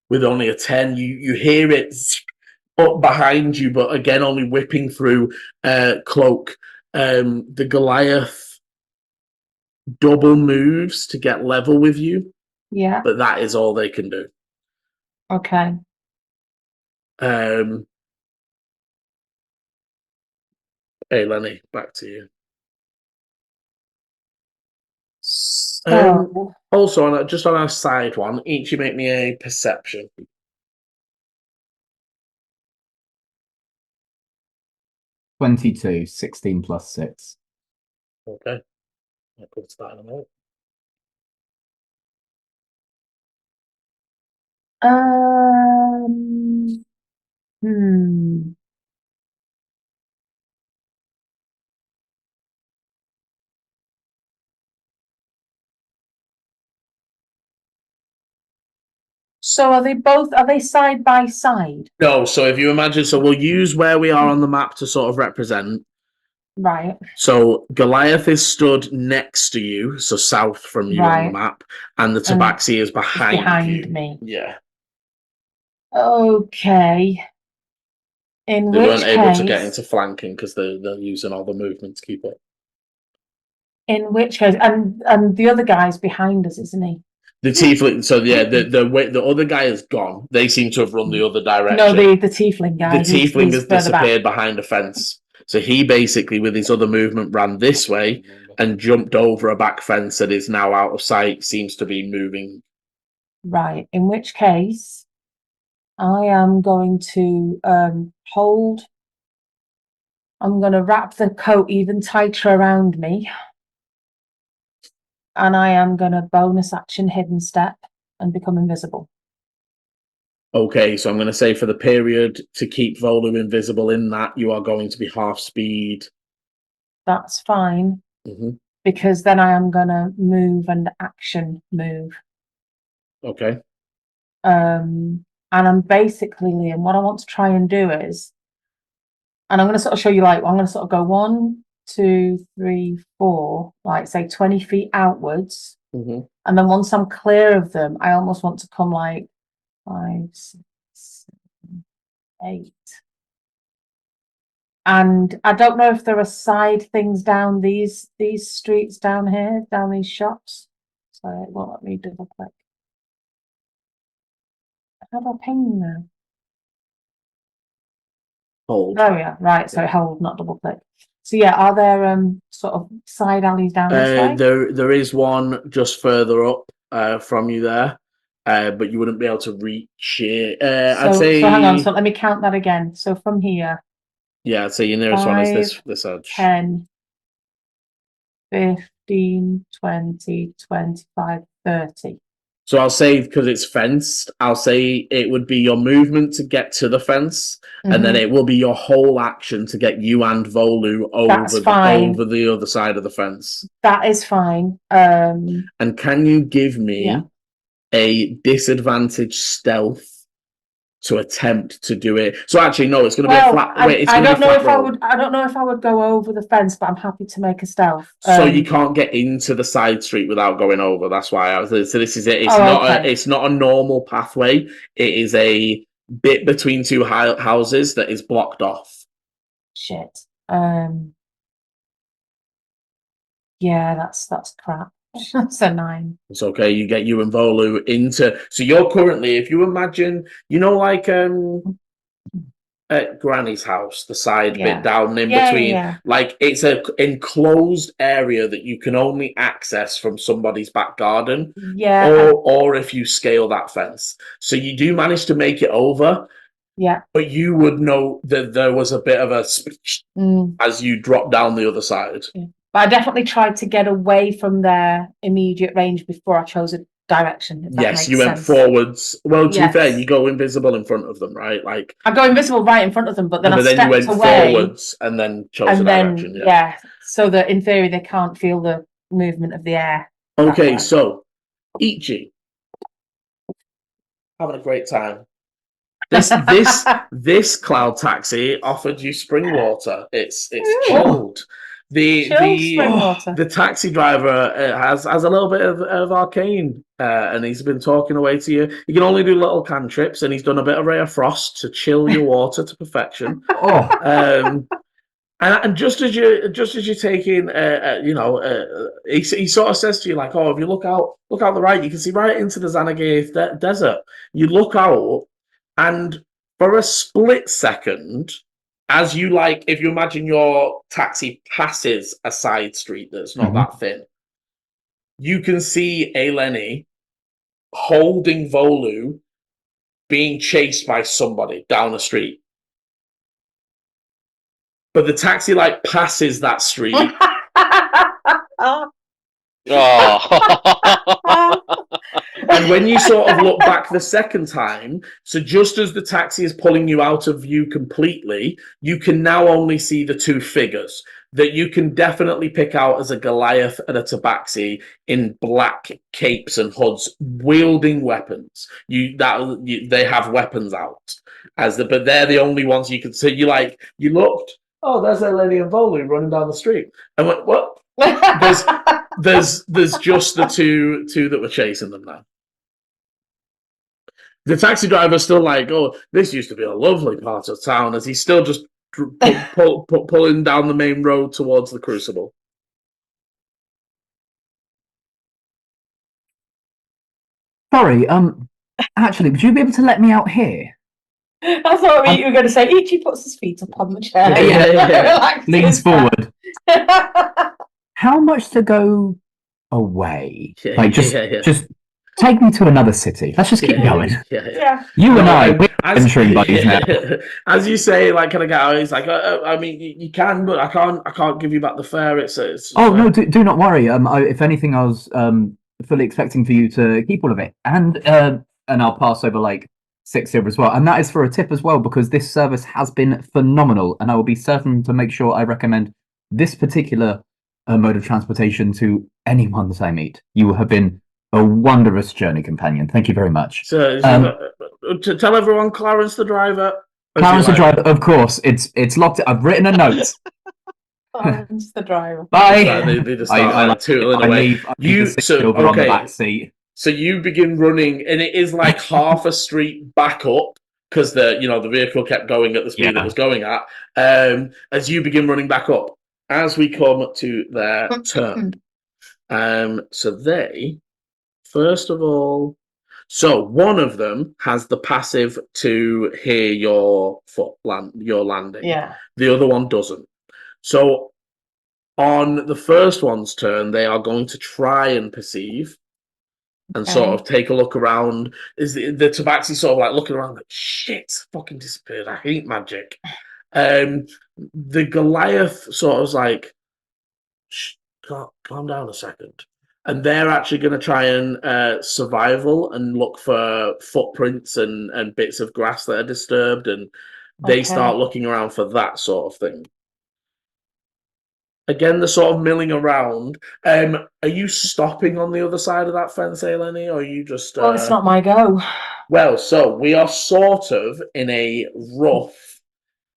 With only a 10, you hear it up behind you, but again only whipping through cloak. The Goliath double moves to get level with you. Yeah. But that is all they can do. Okay. Hey, Lenny, back to you. So, also, just on our side one, each you make me a perception. 22, 16 plus 6. Okay. I'll put that in a minute. So are they side by side? No, so if you imagine, so we'll use where we are on the map to sort of represent. Right. So Goliath is stood next to you, so south from you on the map, and the Tabaxi is behind me. Yeah. Okay. They weren't able to get into flanking because they're using all the movement to keep it. In which case, and the other guy's behind us, isn't he? The tiefling. So yeah, the other guy is gone. They seem to have run the other direction. No, the tiefling guy. The tiefling has disappeared behind a fence. So he basically, with his other movement, ran this way and jumped over a back fence and is now out of sight, seems to be moving. Right, in which case, I am going to hold. I'm going to wrap the coat even tighter around me. And I am going to bonus action hidden step and become invisible. Okay, so I'm going to say for the period to keep Volu invisible in that, you are going to be half speed. That's fine. Mm-hmm. Because then I am going to move and action move. Okay. And I'm basically, Liam, what I want to try and do is, and I'm going to sort of show you, like, I'm going to sort of go 1, 2, 3, 4, like say 20 feet outwards. Mm-hmm. And then once I'm clear of them, I almost want to come like 5, 6, 7, 8. And I don't know if there are side things down these streets down here, down these shops. So it won't let me double click. How do I ping now? Hold. Oh yeah, right. So hold, not double click. So yeah, are there sort of side alleys down this way? There is one just further up from you there, but you wouldn't be able to reach it. I'd say. So hang on. So let me count that again. So from here. Yeah, I'd say your nearest one is 5, this edge. 10, 15, 20, 25, 30. So I'll say, because it's fenced, I'll say it would be your movement to get to the fence, and then it will be your whole action to get you and Volu over the other side of the fence. That is fine. And can you give me a disadvantage stealth to attempt to do it? So actually, no, it's going to be a flat. I don't know if I would. I don't know if I would go over the fence, but I'm happy to make a stealth. So you can't get into the side street without going over. That's why I was. So this is it. It's not a normal pathway. It is a bit between two houses that is blocked off. Shit. Yeah, that's crap. That's a 9. It's okay. You get you and Volu into. So you're currently, if you imagine, like at Granny's house, the side bit down in between, like it's an enclosed area that you can only access from somebody's back garden, or if you scale that fence. So you do manage to make it over, but you would know that there was a bit of a as you drop down the other side. But I definitely tried to get away from their immediate range before I chose a direction. Yes, you went forwards. Well, to be fair, you go invisible in front of them, right? Like I go invisible right in front of them, but then I stepped you went away forwards and then chose a direction. So that in theory they can't feel the movement of the air. Okay, so Ichi, having a great time. This cloud taxi offered you spring water. It's chilled. The taxi driver has a little bit of arcane, and he's been talking away to you. You can only do little cantrips, and he's done a bit of ray of frost to chill your water to perfection. And just as you're taking, he sort of says to you like, "Oh, if you look out the right, you can see right into the Xanagath desert." You look out, and for a split second, as you if you imagine your taxi passes a side street that's not that thin, you can see Eleni holding Volu being chased by somebody down the street. But the taxi passes that street. And when you sort of look back the second time, so just as the taxi is pulling you out of view completely, you can now only see the two figures that you can definitely pick out as a Goliath and a Tabaxi in black capes and hoods, wielding weapons. They have weapons out, but they're the only ones you can see. You looked. Oh, there's Eleni and Volu running down the street. And went, what? There's just the two that were chasing them now. The taxi driver's still like, oh, this used to be a lovely part of town, as he's still just pulling down the main road towards the Crucible. Sorry, actually, would you be able to let me out here? I thought you were going to say, Ichi puts his feet up on the chair. Yeah. Leans forward. how much to go away? Yeah, Like, just yeah. just take me to another city. Let's just keep going. Yeah. You and No, I, we're as, adventuring buddies now. as you say, like, can I get out? He's like, I mean, you can, but I can't give you back the fare. It's Oh no, do not worry. If anything, I was fully expecting for you to keep all of it, and I'll pass over like 6 silver as well, and that is for a tip as well, because this service has been phenomenal, and I will be certain to make sure I recommend this particular mode of transportation to anyone that I meet. You have been a wondrous journey companion. Thank you very much. So, to tell everyone, Clarence the driver. Clarence the driver, of course. It's locked. I've written a note. Clarence the driver. Bye. They just start tootling away. I leave the silver on the back seat. So you begin running, and it is like half a street back up because the vehicle kept going at the speed it was going at. As you begin running back up, as we come to their turn, so they. First of all, so one of them has the passive to hear your landing. Yeah. The other one doesn't. So on the first one's turn, they are going to try and perceive and sort of take a look around. Is the Tabaxi sort of like looking around like, shit, fucking disappeared. I hate magic. The Goliath sort of was like, calm down a second. And they're actually going to try and survival and look for footprints and bits of grass that are disturbed, and they start looking around for that sort of thing. Again, they're sort of milling around. Are you stopping on the other side of that fence, Eleni, or are you just... Well, it's not my go. Well, so we are sort of in a rough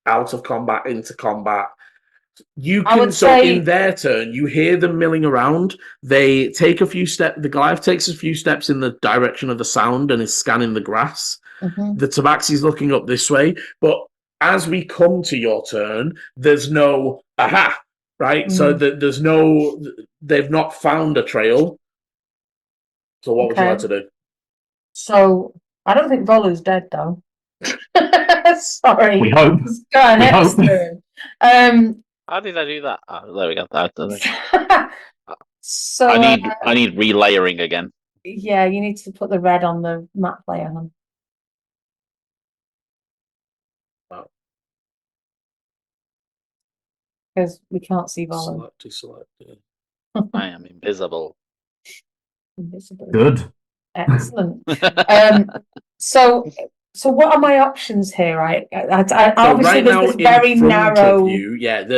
out of combat into combat. You can in their turn, you hear them milling around. They take a few steps. The Goliath takes a few steps in the direction of the sound and is scanning the grass. The Tabaxi's looking up this way, but as we come to your turn, there's no aha, right? So there's no. They've not found a trail. So what would you like to do? So I don't think Volu's dead though. Sorry. We hope. Go on, next turn. How did I do that? Oh, there we go. So I need relayering again. Yeah, you need to put the red on the map layer. Because we can't see Volu. Select. I am invisible. Invisible. Good. Excellent. So what are my options here? Right, obviously there's this very narrow.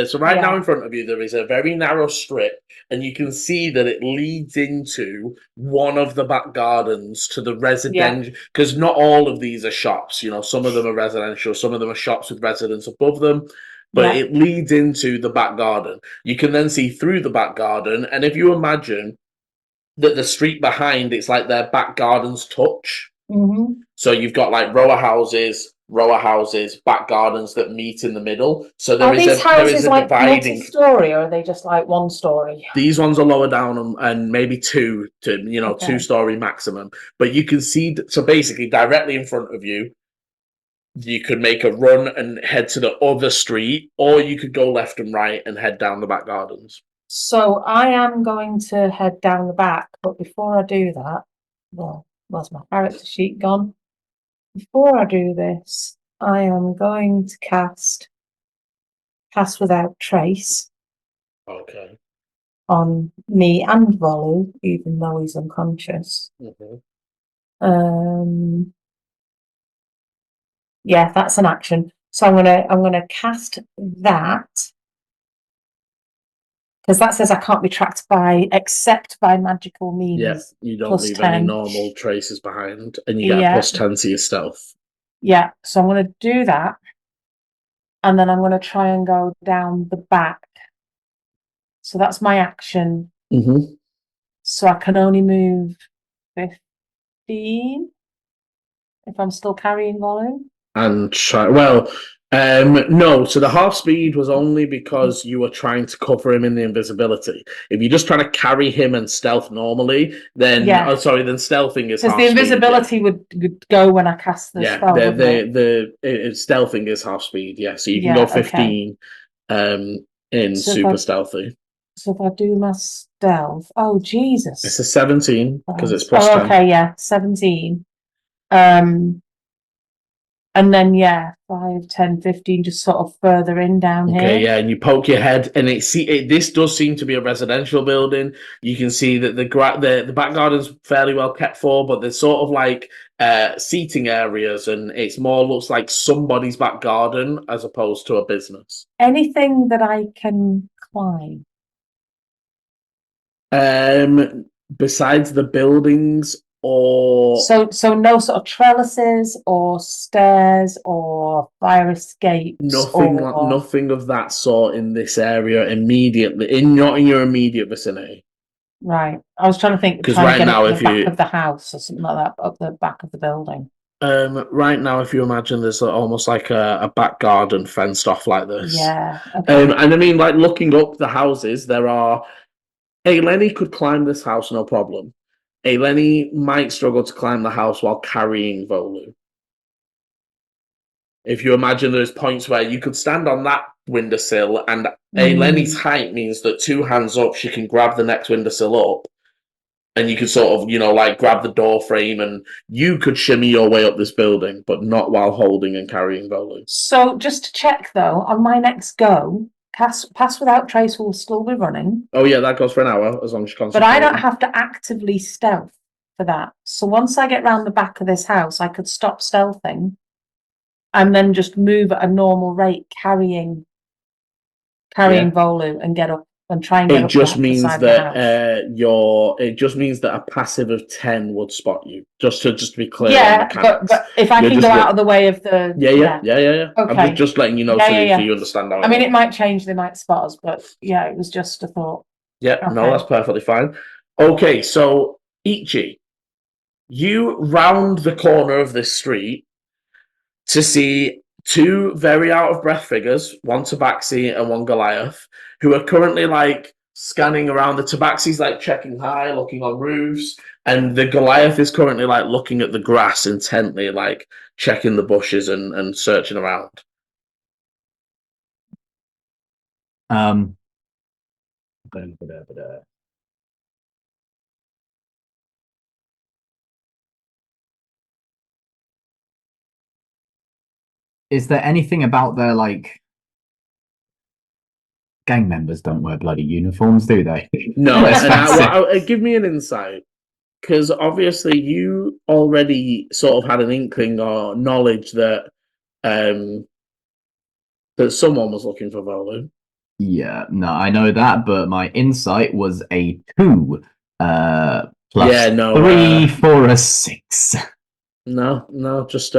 So now in front of you there is a very narrow strip, and you can see that it leads into one of the back gardens to the residential. Because not all of these are shops. Some of them are residential, some of them are shops with residents above them. But it leads into the back garden. You can then see through the back garden, and if you imagine that the street behind, it's like their back gardens touch. So you've got like row of houses, back gardens that meet in the middle. So there is a like dividing. Multi-story, or are they just like one story? These ones are lower down and maybe two 2-story maximum. But you can see, so basically directly in front of you, you could make a run and head to the other street, or you could go left and right and head down the back gardens. So I am going to head down the back, but before I do that, well, where's my character sheet gone? Before I do this, I am going to cast Without Trace. Okay. On me and Volu, even though he's unconscious. Yeah, that's an action. So I'm gonna cast that. Because that says I can't be tracked except by magical means. Yeah, you don't leave any normal traces behind, and you get a +10 to your stealth. Yeah, so I'm going to do that, and then I'm going to try and go down the back. So that's my action. So I can only move 15 if I'm still carrying volume. And no, so the half speed was only because you were trying to cover him in the invisibility. If you're just trying to carry him and stealth normally, then then stealthing is half speed. Because the invisibility would go when I cast the spell. Stealthing is half speed, so you can go 15 in super stealthy. So if I do my stealth, oh Jesus. It's a 17 because it's Oh, plus 10. okay, yeah, 17. And then, 5, 10, 15, just sort of further in down here. Okay, yeah, and you poke your head, and this does seem to be a residential building. You can see that the back garden's fairly well kept for, but there's sort of like seating areas, and it's more looks like somebody's back garden as opposed to a business. Anything that I can climb? Besides the buildings, or So no sort of trellises or stairs or fire escapes. nothing of that sort in this area immediately, not in your immediate vicinity. Right. I was trying to think, 'Cause trying right to get now, it to if the back you- of the house or something like that, up the back of the building. Right now, if you imagine, there's almost like a back garden fenced off like this. Yeah. Okay. And I mean, like looking up the houses, there are. Lenny could climb this house, no problem. Lenny might struggle to climb the house while carrying Volu. If you imagine, there's points where you could stand on that windowsill, and Lenny's height means that 2 hands up, she can grab the next windowsill up, and you could sort of, like grab the door frame, and you could shimmy your way up this building, but not while holding and carrying Volu. So just to check though, on my next go, pass without trace will still be running. Oh yeah, that goes for an hour as long as you concentrate. But I don't have to actively stealth for that. So once I get round the back of this house, I could stop stealthing and then just move at a normal rate, carrying Volu and get up and try and get It up just the means side of the house. that it just means that a passive of 10 would spot you. Just to be clear. Yeah, but if I can go out of the way of the Yeah. Okay. I'm just letting you know so you understand how. I mean, it might change, they might spot us, but yeah, it was just a thought. Yeah, no, Okay. that's perfectly fine. Okay, so Ichi, you round the corner of this street to see 2 very out of breath figures, one Tabaxi and one Goliath, who are currently like scanning around. The Tabaxi's like checking high, looking on roofs, and the Goliath is currently like looking at the grass intently, like checking the bushes and searching around. Is there anything about their like gang members don't wear bloody uniforms, do they? No, and give me an insight, because obviously you already sort of had an inkling or knowledge that that someone was looking for Volu. Yeah, no, I know that, but my insight was a 2 plus 3 for a 6. No, just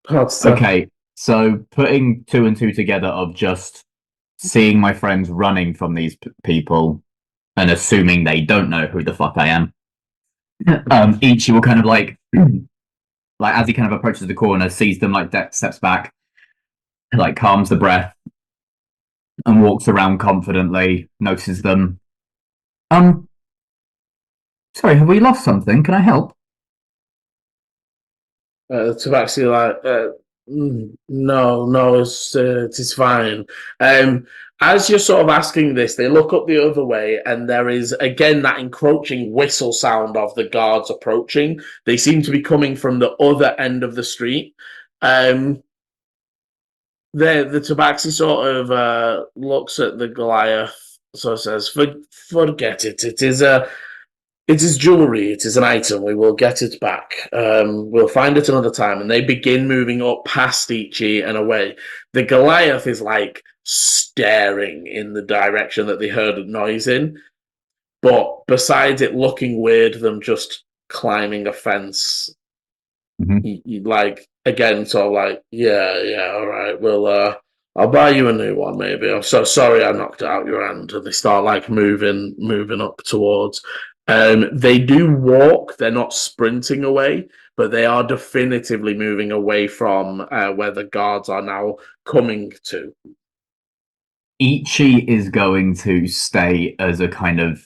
Okay, so putting 2 and 2 together of just seeing my friends running from these people and assuming they don't know who the fuck I am. Ichi will kind of like as he kind of approaches the corner, sees them, like steps back, like calms the breath, and walks around confidently, notices them. Sorry, have we lost something? Can I help? To actually like, no, it's fine. As you're sort of asking this, they look up the other way, and there is again that encroaching whistle sound of the guards approaching. They seem to be coming from the other end of the street. The Tabaxi sort of looks at the Goliath, so says, "Forget it. It is jewelry. It is an item. We will get it back. We'll find it another time." And they begin moving up past Ichi and away. The Goliath is like staring in the direction that they heard a noise in. But besides it looking weird, them just climbing a fence, you like again, sort of like, yeah, all right. Well, I'll buy you a new one, maybe. I'm so sorry I knocked out your hand. And they start like moving up towards. They do walk. They're not sprinting away, but they are definitively moving away from where the guards are now coming to. Ichi is going to stay as a kind of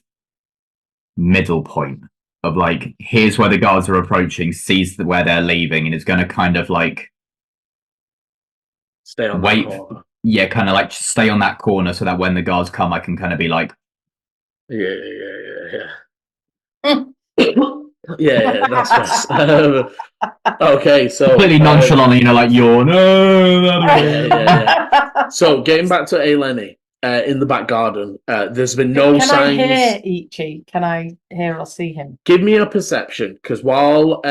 middle point of like, here's where the guards are approaching, sees where they're leaving, and is going to kind of like stay on wait. yeah, kind of like stay on that corner so that when the guards come, I can kind of be like, Yeah. Yeah, that's right. Okay, so completely nonchalant, you know, like yawn. No, Yeah. So getting back to Eleni, in the back garden, there's been no Can signs. I hear Ichi? Can I hear or see him? Give me a perception, because while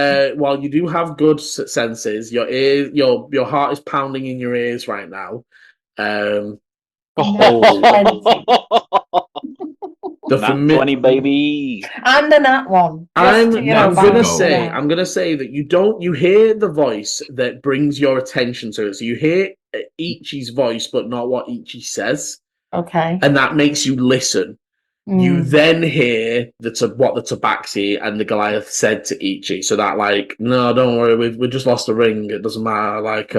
you do have good senses, your ear, your heart is pounding in your ears right now. The Nat 20, baby. And the nat one. I'm gonna balance it out. say that you hear the voice that brings your attention to it. So you hear Ichi's voice, but not what Ichi says, Okay. and that makes you listen. You then hear what the Tabaxi and the Goliath said to Ichi. So that, like, no, don't worry, we just lost a ring. It doesn't matter. Like,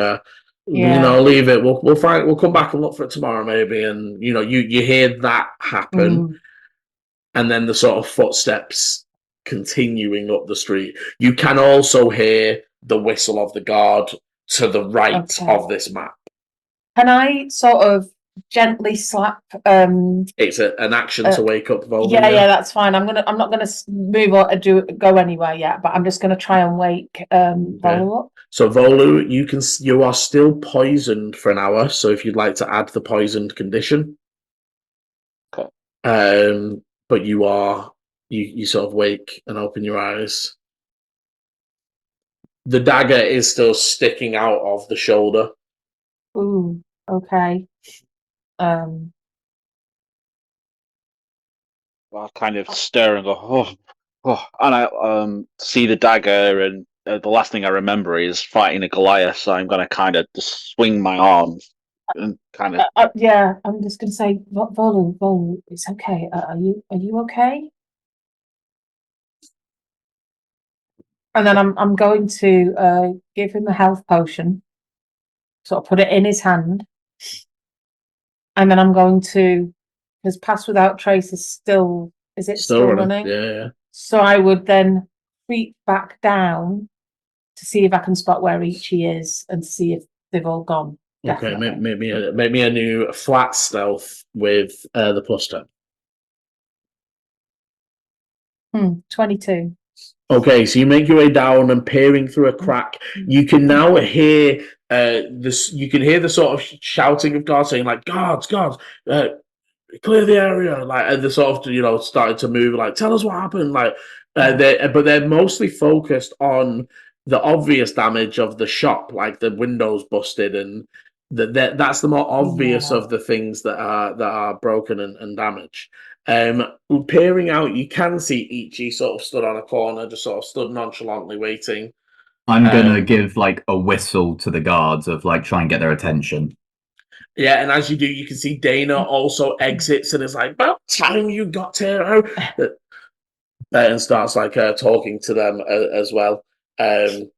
leave it. We'll find. We'll come back and look for it tomorrow, maybe. And you hear that happen, and then the sort of footsteps continuing up the street. You can also hear the whistle of the guard to the right of this map. Can I sort of gently slap? It's an action to wake up Volu. Yeah, that's fine. I'm not gonna move on go anywhere yet, but I'm just gonna try and wake Volu up. So Volu, you are still poisoned for an hour. So if you'd like to add the poisoned condition, okay. But you sort of wake and open your eyes. The dagger is still sticking out of the shoulder. Ooh, okay. I kind of stir and go, oh, and I see the dagger, and the last thing I remember is fighting a Goliath. So I'm going to kind of just swing my arms and kind of. Yeah, I'm just going to say, Volu, it's okay. Are you okay? And then I'm going to give him a health potion, sort of put it in his hand, and then I'm going to, because Pass Without Trace is still running? Yeah. So I would then creep back down to see if I can spot where Ichi is and see if they've all gone. Definitely. Okay, make me a new flat stealth with the +10. 22. Okay, so you make your way down and peering through a crack. You can now hear this. You can hear the sort of shouting of guards saying, like, guards, clear the area. Like, and they're sort of starting to move. Like, tell us what happened. Like, they're mostly focused on the obvious damage of the shop, like the windows busted, and that's the more obvious of the things that are broken and damaged. Peering out, you can see Ichi sort of stood on a corner, just sort of stood nonchalantly waiting. I'm gonna give like a whistle to the guards of like try and get their attention. Yeah, and as you do, you can see Dana also exits and is like, "About time you got here," and starts like talking to them as well. But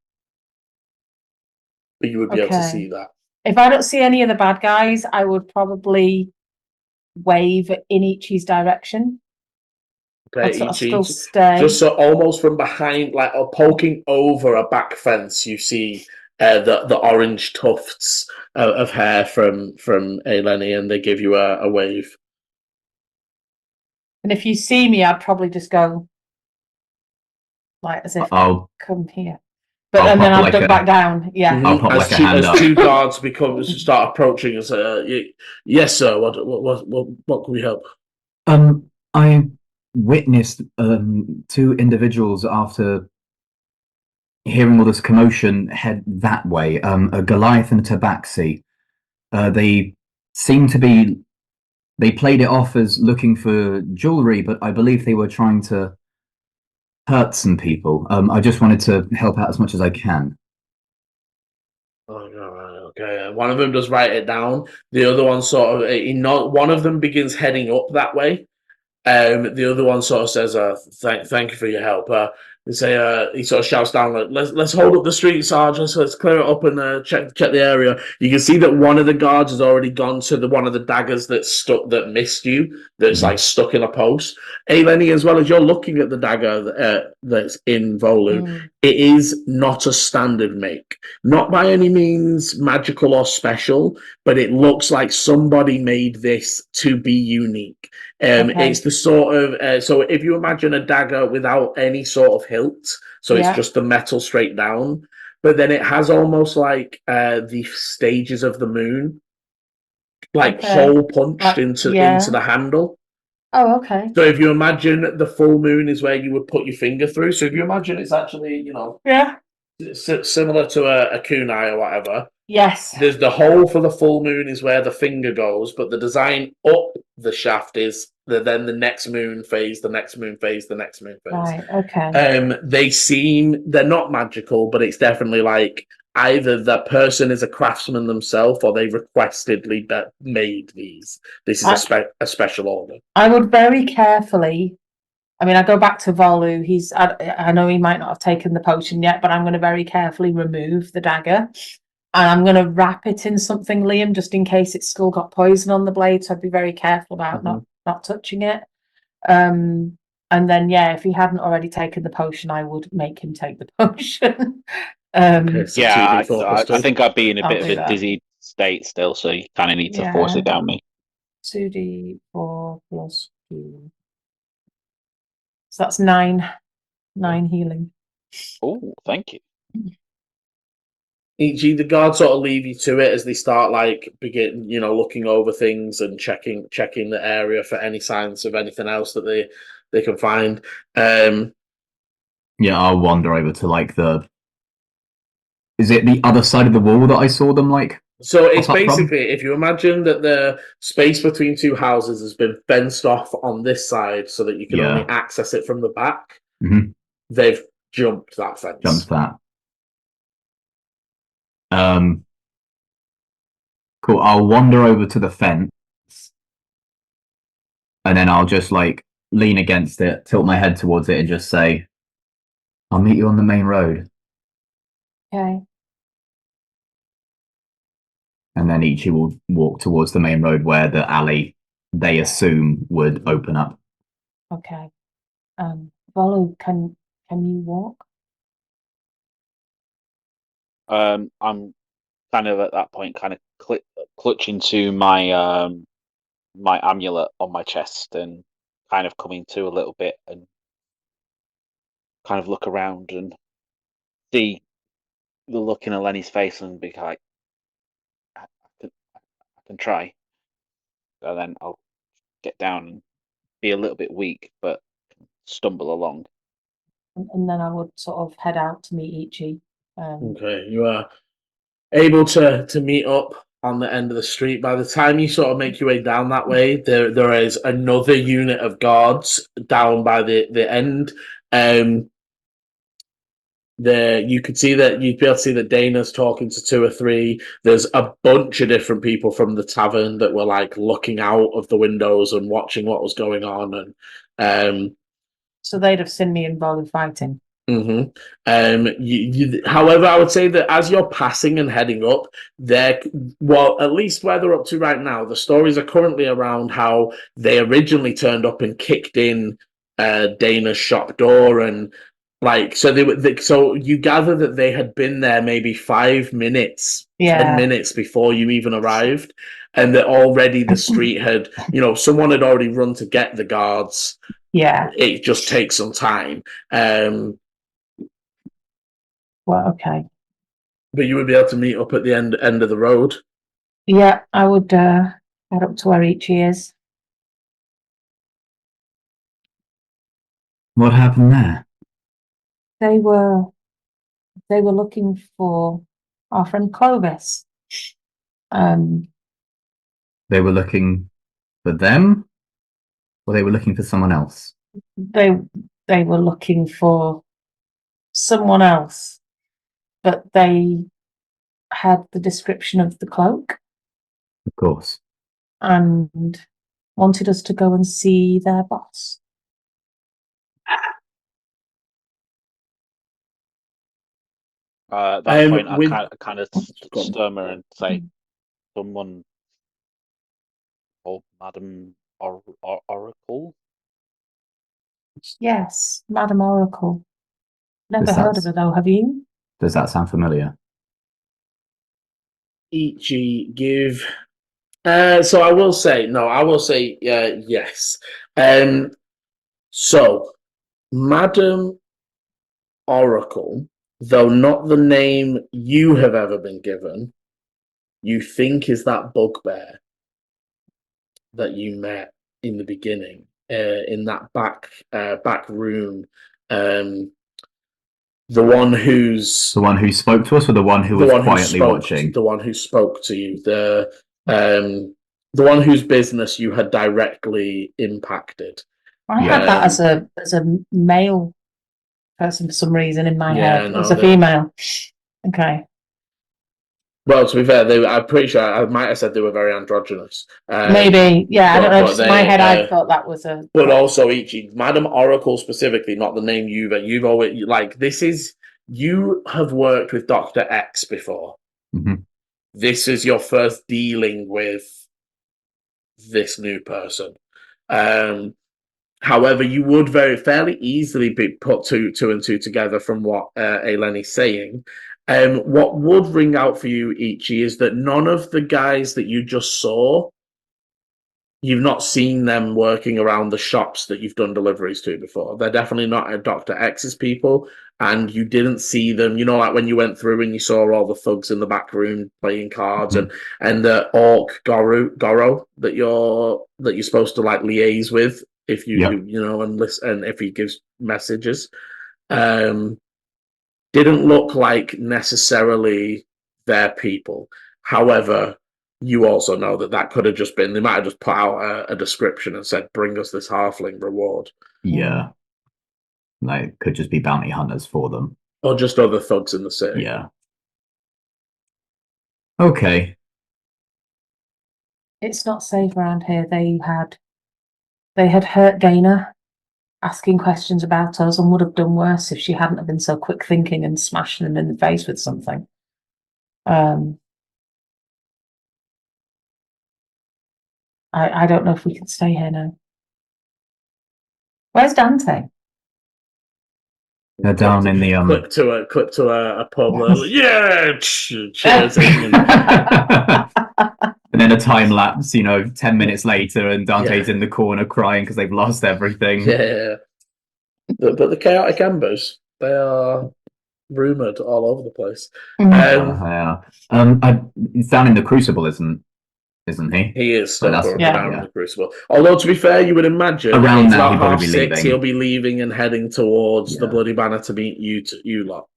you would be able to see that. If I don't see any of the bad guys, I would probably wave in Ichi's direction. Okay, I'll Ichi, still stay. just so almost from behind, like, or poking over a back fence, you see the orange tufts of hair from Eleni, and they give you a wave. And if you see me, I'd probably just go like as if come here. But and then I'll duck back down. Yeah. I'll pop like a hand up. As two guards start approaching and say, "Yes, sir. What can we help?" I witnessed two individuals after hearing all this commotion head that way. A Goliath and a Tabaxi. They seem to be. They played it off as looking for jewelry, but I believe they were trying to hurt some people. I just wanted to help out as much as I can. Okay. One of them does write it down. The other one sort of, one of them begins heading up that way. The other one sort of says, "Thank you for your help. They say he sort of shouts down like, let's hold up the street, Sergeant. Let's clear it up and check the area. You can see that one of the guards has already gone to the one of the daggers that missed you, that's like stuck in a post. Hey, Lenny, as well as you're looking at the dagger that's in Volu, it is not a standard make, not by any means magical or special, but it looks like somebody made this to be unique. It's the sort of so if you imagine a dagger without any sort of hilt, so it's just the metal straight down, but then it has almost like the stages of the moon, like hole punched into the handle. Oh, okay. So if you imagine the full moon is where you would put your finger through. So if you imagine it's actually similar to a kunai or whatever. Yes. There's the hole for the full moon is where the finger goes, but the design up the shaft is then the next moon phase, the next moon phase, the next moon phase. Right, okay. They're not magical, but it's definitely like either that person is a craftsman themselves or they requestedly made these. This is a special order. I would very carefully. I mean, I go back to Volu. I know he might not have taken the potion yet, but I'm going to very carefully remove the dagger. And I'm going to wrap it in something, Liam, just in case it's still got poison on the blade. So I'd be very careful about not touching it. And then, if he hadn't already taken the potion, I would make him take the potion. So I think I'd be in a bit of a that. dizzy state still, so you kind of need to force it down me. 2d4 plus 2. So that's 9 healing. Oh, thank you. The guards sort of leave you to it as they start begin looking over things and checking the area for any signs of anything else that they can find. I'll wander over to is it the other side of the wall that I saw them So it's basically, if you imagine that the space between two houses has been fenced off on this side so that you can only access it from the back, they've jumped that fence. Cool. I'll wander over to the fence and then I'll just lean against it, tilt my head towards it and just say, I'll meet you on the main road. Okay. And then Ichi will walk towards the main road where the alley they assume would open up. Okay. Volu, can you walk? I'm kind of at that point kind of clutching to my my amulet on my chest and kind of coming to a little bit and kind of look around and see the look in Eleni's face and be like, I can try. And then I'll get down and be a little bit weak, but stumble along. And then I would sort of head out to meet Ichi. Okay, you are able to meet up on the end of the street. By the time you sort of make your way down that way, there is another unit of guards down by the end. You could see that you'd be able to see that Dana's talking to 2 or 3. There's a bunch of different people from the tavern that were looking out of the windows and watching what was going on. And so they'd have seen me and Volu fighting. However, I would say that as you're passing and heading up, at least where they're up to right now, the stories are currently around how they originally turned up and kicked in Dana's shop door and so you gather that they had been there maybe 5 minutes, 10 minutes before you even arrived, and that already the street had, someone had already run to get the guards. Yeah, it just takes some time. Well, okay. But you would be able to meet up at the end of the road. Yeah, I would head up to where Ichi is. What happened there? They were looking for our friend Clovis. They were looking for them, or they were looking for someone else? They were looking for someone else, but they had the description of the cloak. Of course. And wanted us to go and see their boss. At that point, I with kind of go on. stammer and say, "Someone called Madam Oracle." Yes, Madam Oracle. Never Does heard that- of her though, have you? Does that sound familiar? Ichi give. So I will say no. I will say yes. So Madam Oracle, though not the name you have ever been given, you think is that bugbear that you met in the beginning, in that back room. The one who's The one who spoke to us, or the one who was quietly watching? the one who spoke to you, the one whose business you had directly impacted. I had that as a male person for some reason in my Yeah, head. no, It was a they- female. Okay. Well, to be fair, I'm pretty sure I might have said they were very androgynous. Maybe. Yeah, I don't know. but Just in my head, I thought that was a. But also, Ichi, Madam Oracle specifically, not the name you've always like. This is you have worked with Doctor X before. Mhm. This is your first dealing with this new person. However, you would fairly easily be put two and two together from what Eleni's saying. What would ring out for you, Ichi, is that none of the guys that you just saw, you've not seen them working around the shops that you've done deliveries to before. They're definitely not at Dr. X's people, and you didn't see them. You know, like when you went through and you saw all the thugs in the back room playing cards, and the orc Goro that you're supposed to like liaise with if you know and listen, and if he gives messages. Didn't look like necessarily their people. However, you also know that could have just been, they might have just put out a description and said, bring us this halfling reward. Yeah. Like, could just be bounty hunters for them. Or just other thugs in the city. Yeah. Okay. It's not safe around here. They had hurt Dana, asking questions about us, and would have done worse if she hadn't have been so quick thinking and smashing them in the face with something. I don't know if we can stay here now. Where's Dante? They're down in the Clip to a pub. Yeah, cheers. And then a time lapse, 10 minutes later, and Dante's in the corner crying because they've lost everything. Yeah. But the chaotic embers, they are rumored all over the place. Yeah. He's down in the Crucible, isn't he? He is still But currently down in the Crucible. Although, to be fair, you would imagine around it's now about he'll half probably be 6, leaving. he'll be leaving and heading towards the Bloody Banner to meet you lot.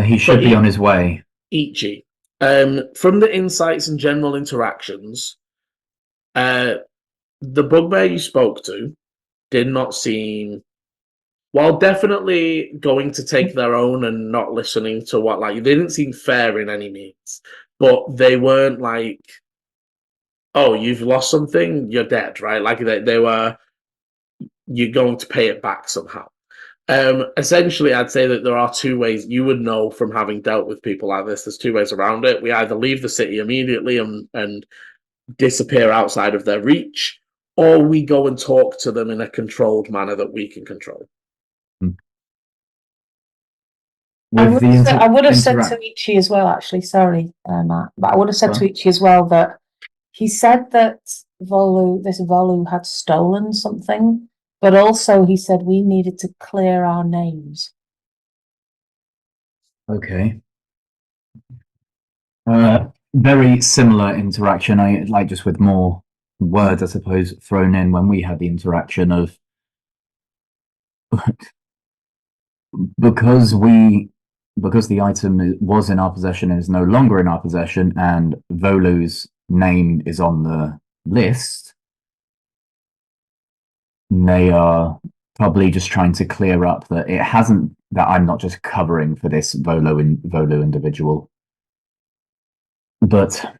He should be on his way. Ichi. From the insights and general interactions, the bugbear you spoke to did not seem, while definitely going to take their own and not listening to what, like, they didn't seem fair in any means, but they weren't like, oh, you've lost something, you're dead, right? Like they were, you're going to pay it back somehow. Essentially, I'd say that there are two ways you would know from having dealt with people like this. There's two ways around it. We either leave the city immediately and disappear outside of their reach, or we go and talk to them in a controlled manner that we can control. I would have said to Ichi as well, actually, sorry, Matt, but I would have said to Ichi as well that he said that this Volu had stolen something, but also he said we needed to clear our names. Okay. Very similar interaction. I like just with more words, I suppose, thrown in when we had the interaction of because the item was in our possession and is no longer in our possession, and Volu's name is on the list. They are probably just trying to clear up that that I'm not just covering for this Volu individual. But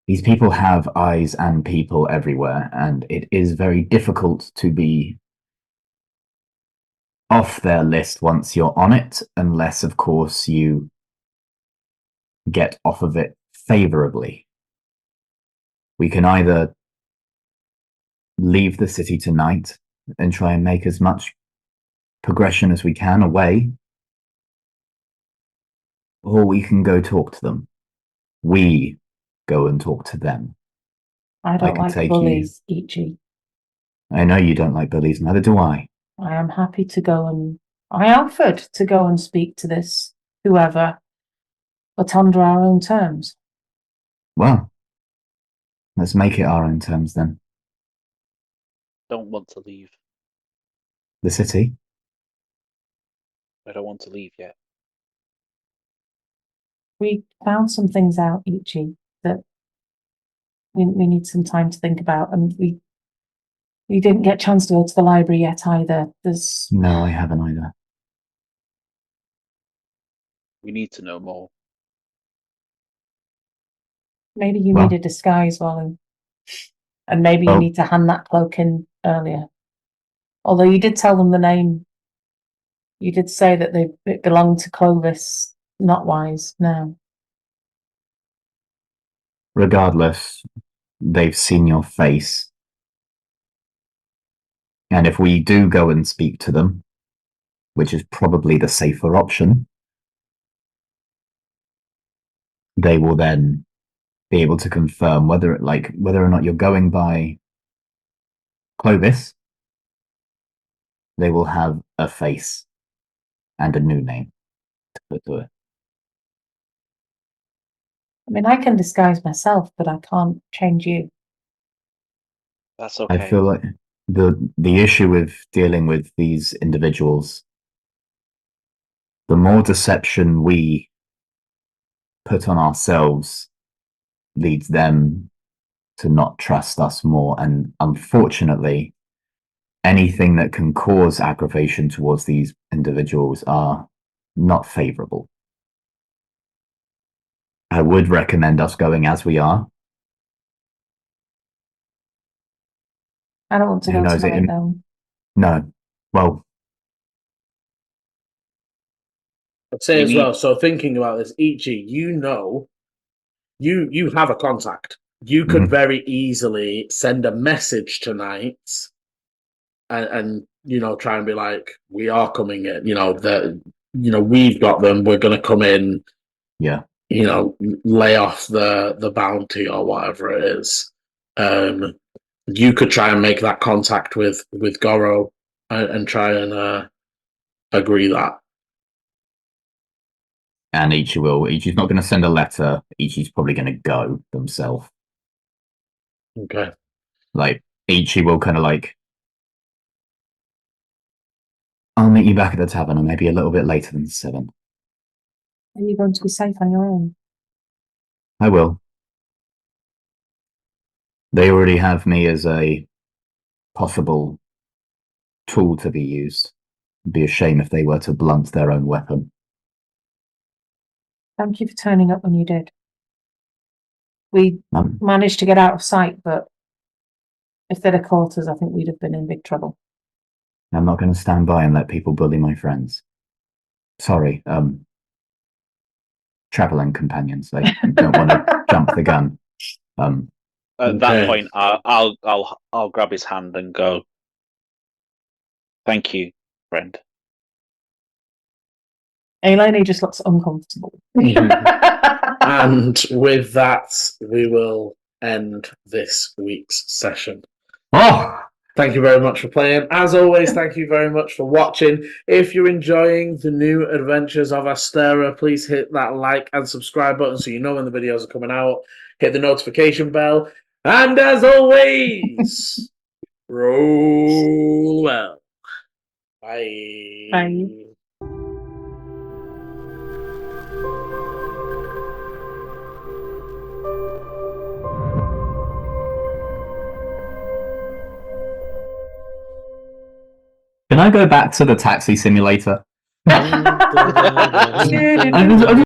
these people have eyes and people everywhere, and it is very difficult to be off their list once you're on it, unless, of course, you get off of it favorably. We can either leave the city tonight and try and make as much progression as we can away, or we can go talk to them. We go and talk to them. I don't can like take bullies, Ichi. I know you don't like bullies, neither do I. I am happy to go and... I offered to go and speak to this whoever, but under our own terms. Well, let's make it our own terms then. Don't want to leave. The city? I don't want to leave yet. We found some things out, Ichi, that we need some time to think about, and we didn't get a chance to go to the library yet either. No, I haven't either. We need to know more. Maybe you need a disguise, Wally. And maybe you need to hand that cloak in earlier. Although you did tell them the name. You did say that it belonged to Clovis, not Wise, now. Regardless, they've seen your face. And if we do go and speak to them, which is probably the safer option, they will then be able to confirm whether or not you're going by Clovis. They will have a face and a new name to put to it. I mean, I can disguise myself, but I can't change you. That's okay. I feel like the issue with dealing with these individuals, the more deception we put on ourselves leads them to not trust us more. And unfortunately, anything that can cause aggravation towards these individuals are not favorable. I would recommend us going as we are. I don't want to go tonight, though. No. Well, I'd say as well, so thinking about this, Ichi, you have a contact. You could very easily send a message tonight and try and be like, we are coming in, we've got them, we're gonna come in, lay off the bounty or whatever it is. You could try and make that contact with Goro and try and agree that. And Ichi will. Ichi's not going to send a letter. Ichi's probably going to go themselves. Okay. Ichi will kind of I'll meet you back at the tavern, or maybe a little bit later than 7. Are you going to be safe on your own? I will. They already have me as a possible tool to be used. It'd be a shame if they were to blunt their own weapon. Thank you for turning up when you did. We managed to get out of sight, but if they'd have caught us, I think we'd have been in big trouble. I'm not going to stand by and let people bully my friends. Sorry, traveling companions. They don't want to jump the gun. At that point, I'll grab his hand and go, "Thank you, friend." Eleni just looks uncomfortable. And with that, we will end this week's session. Thank you very much for playing. As always, thank you very much for watching. If you're enjoying the new adventures of Astera, please hit that like and subscribe button so you know when the videos are coming out. Hit the notification bell. And as always, roll well. Bye. Bye. Can I go back to the taxi simulator?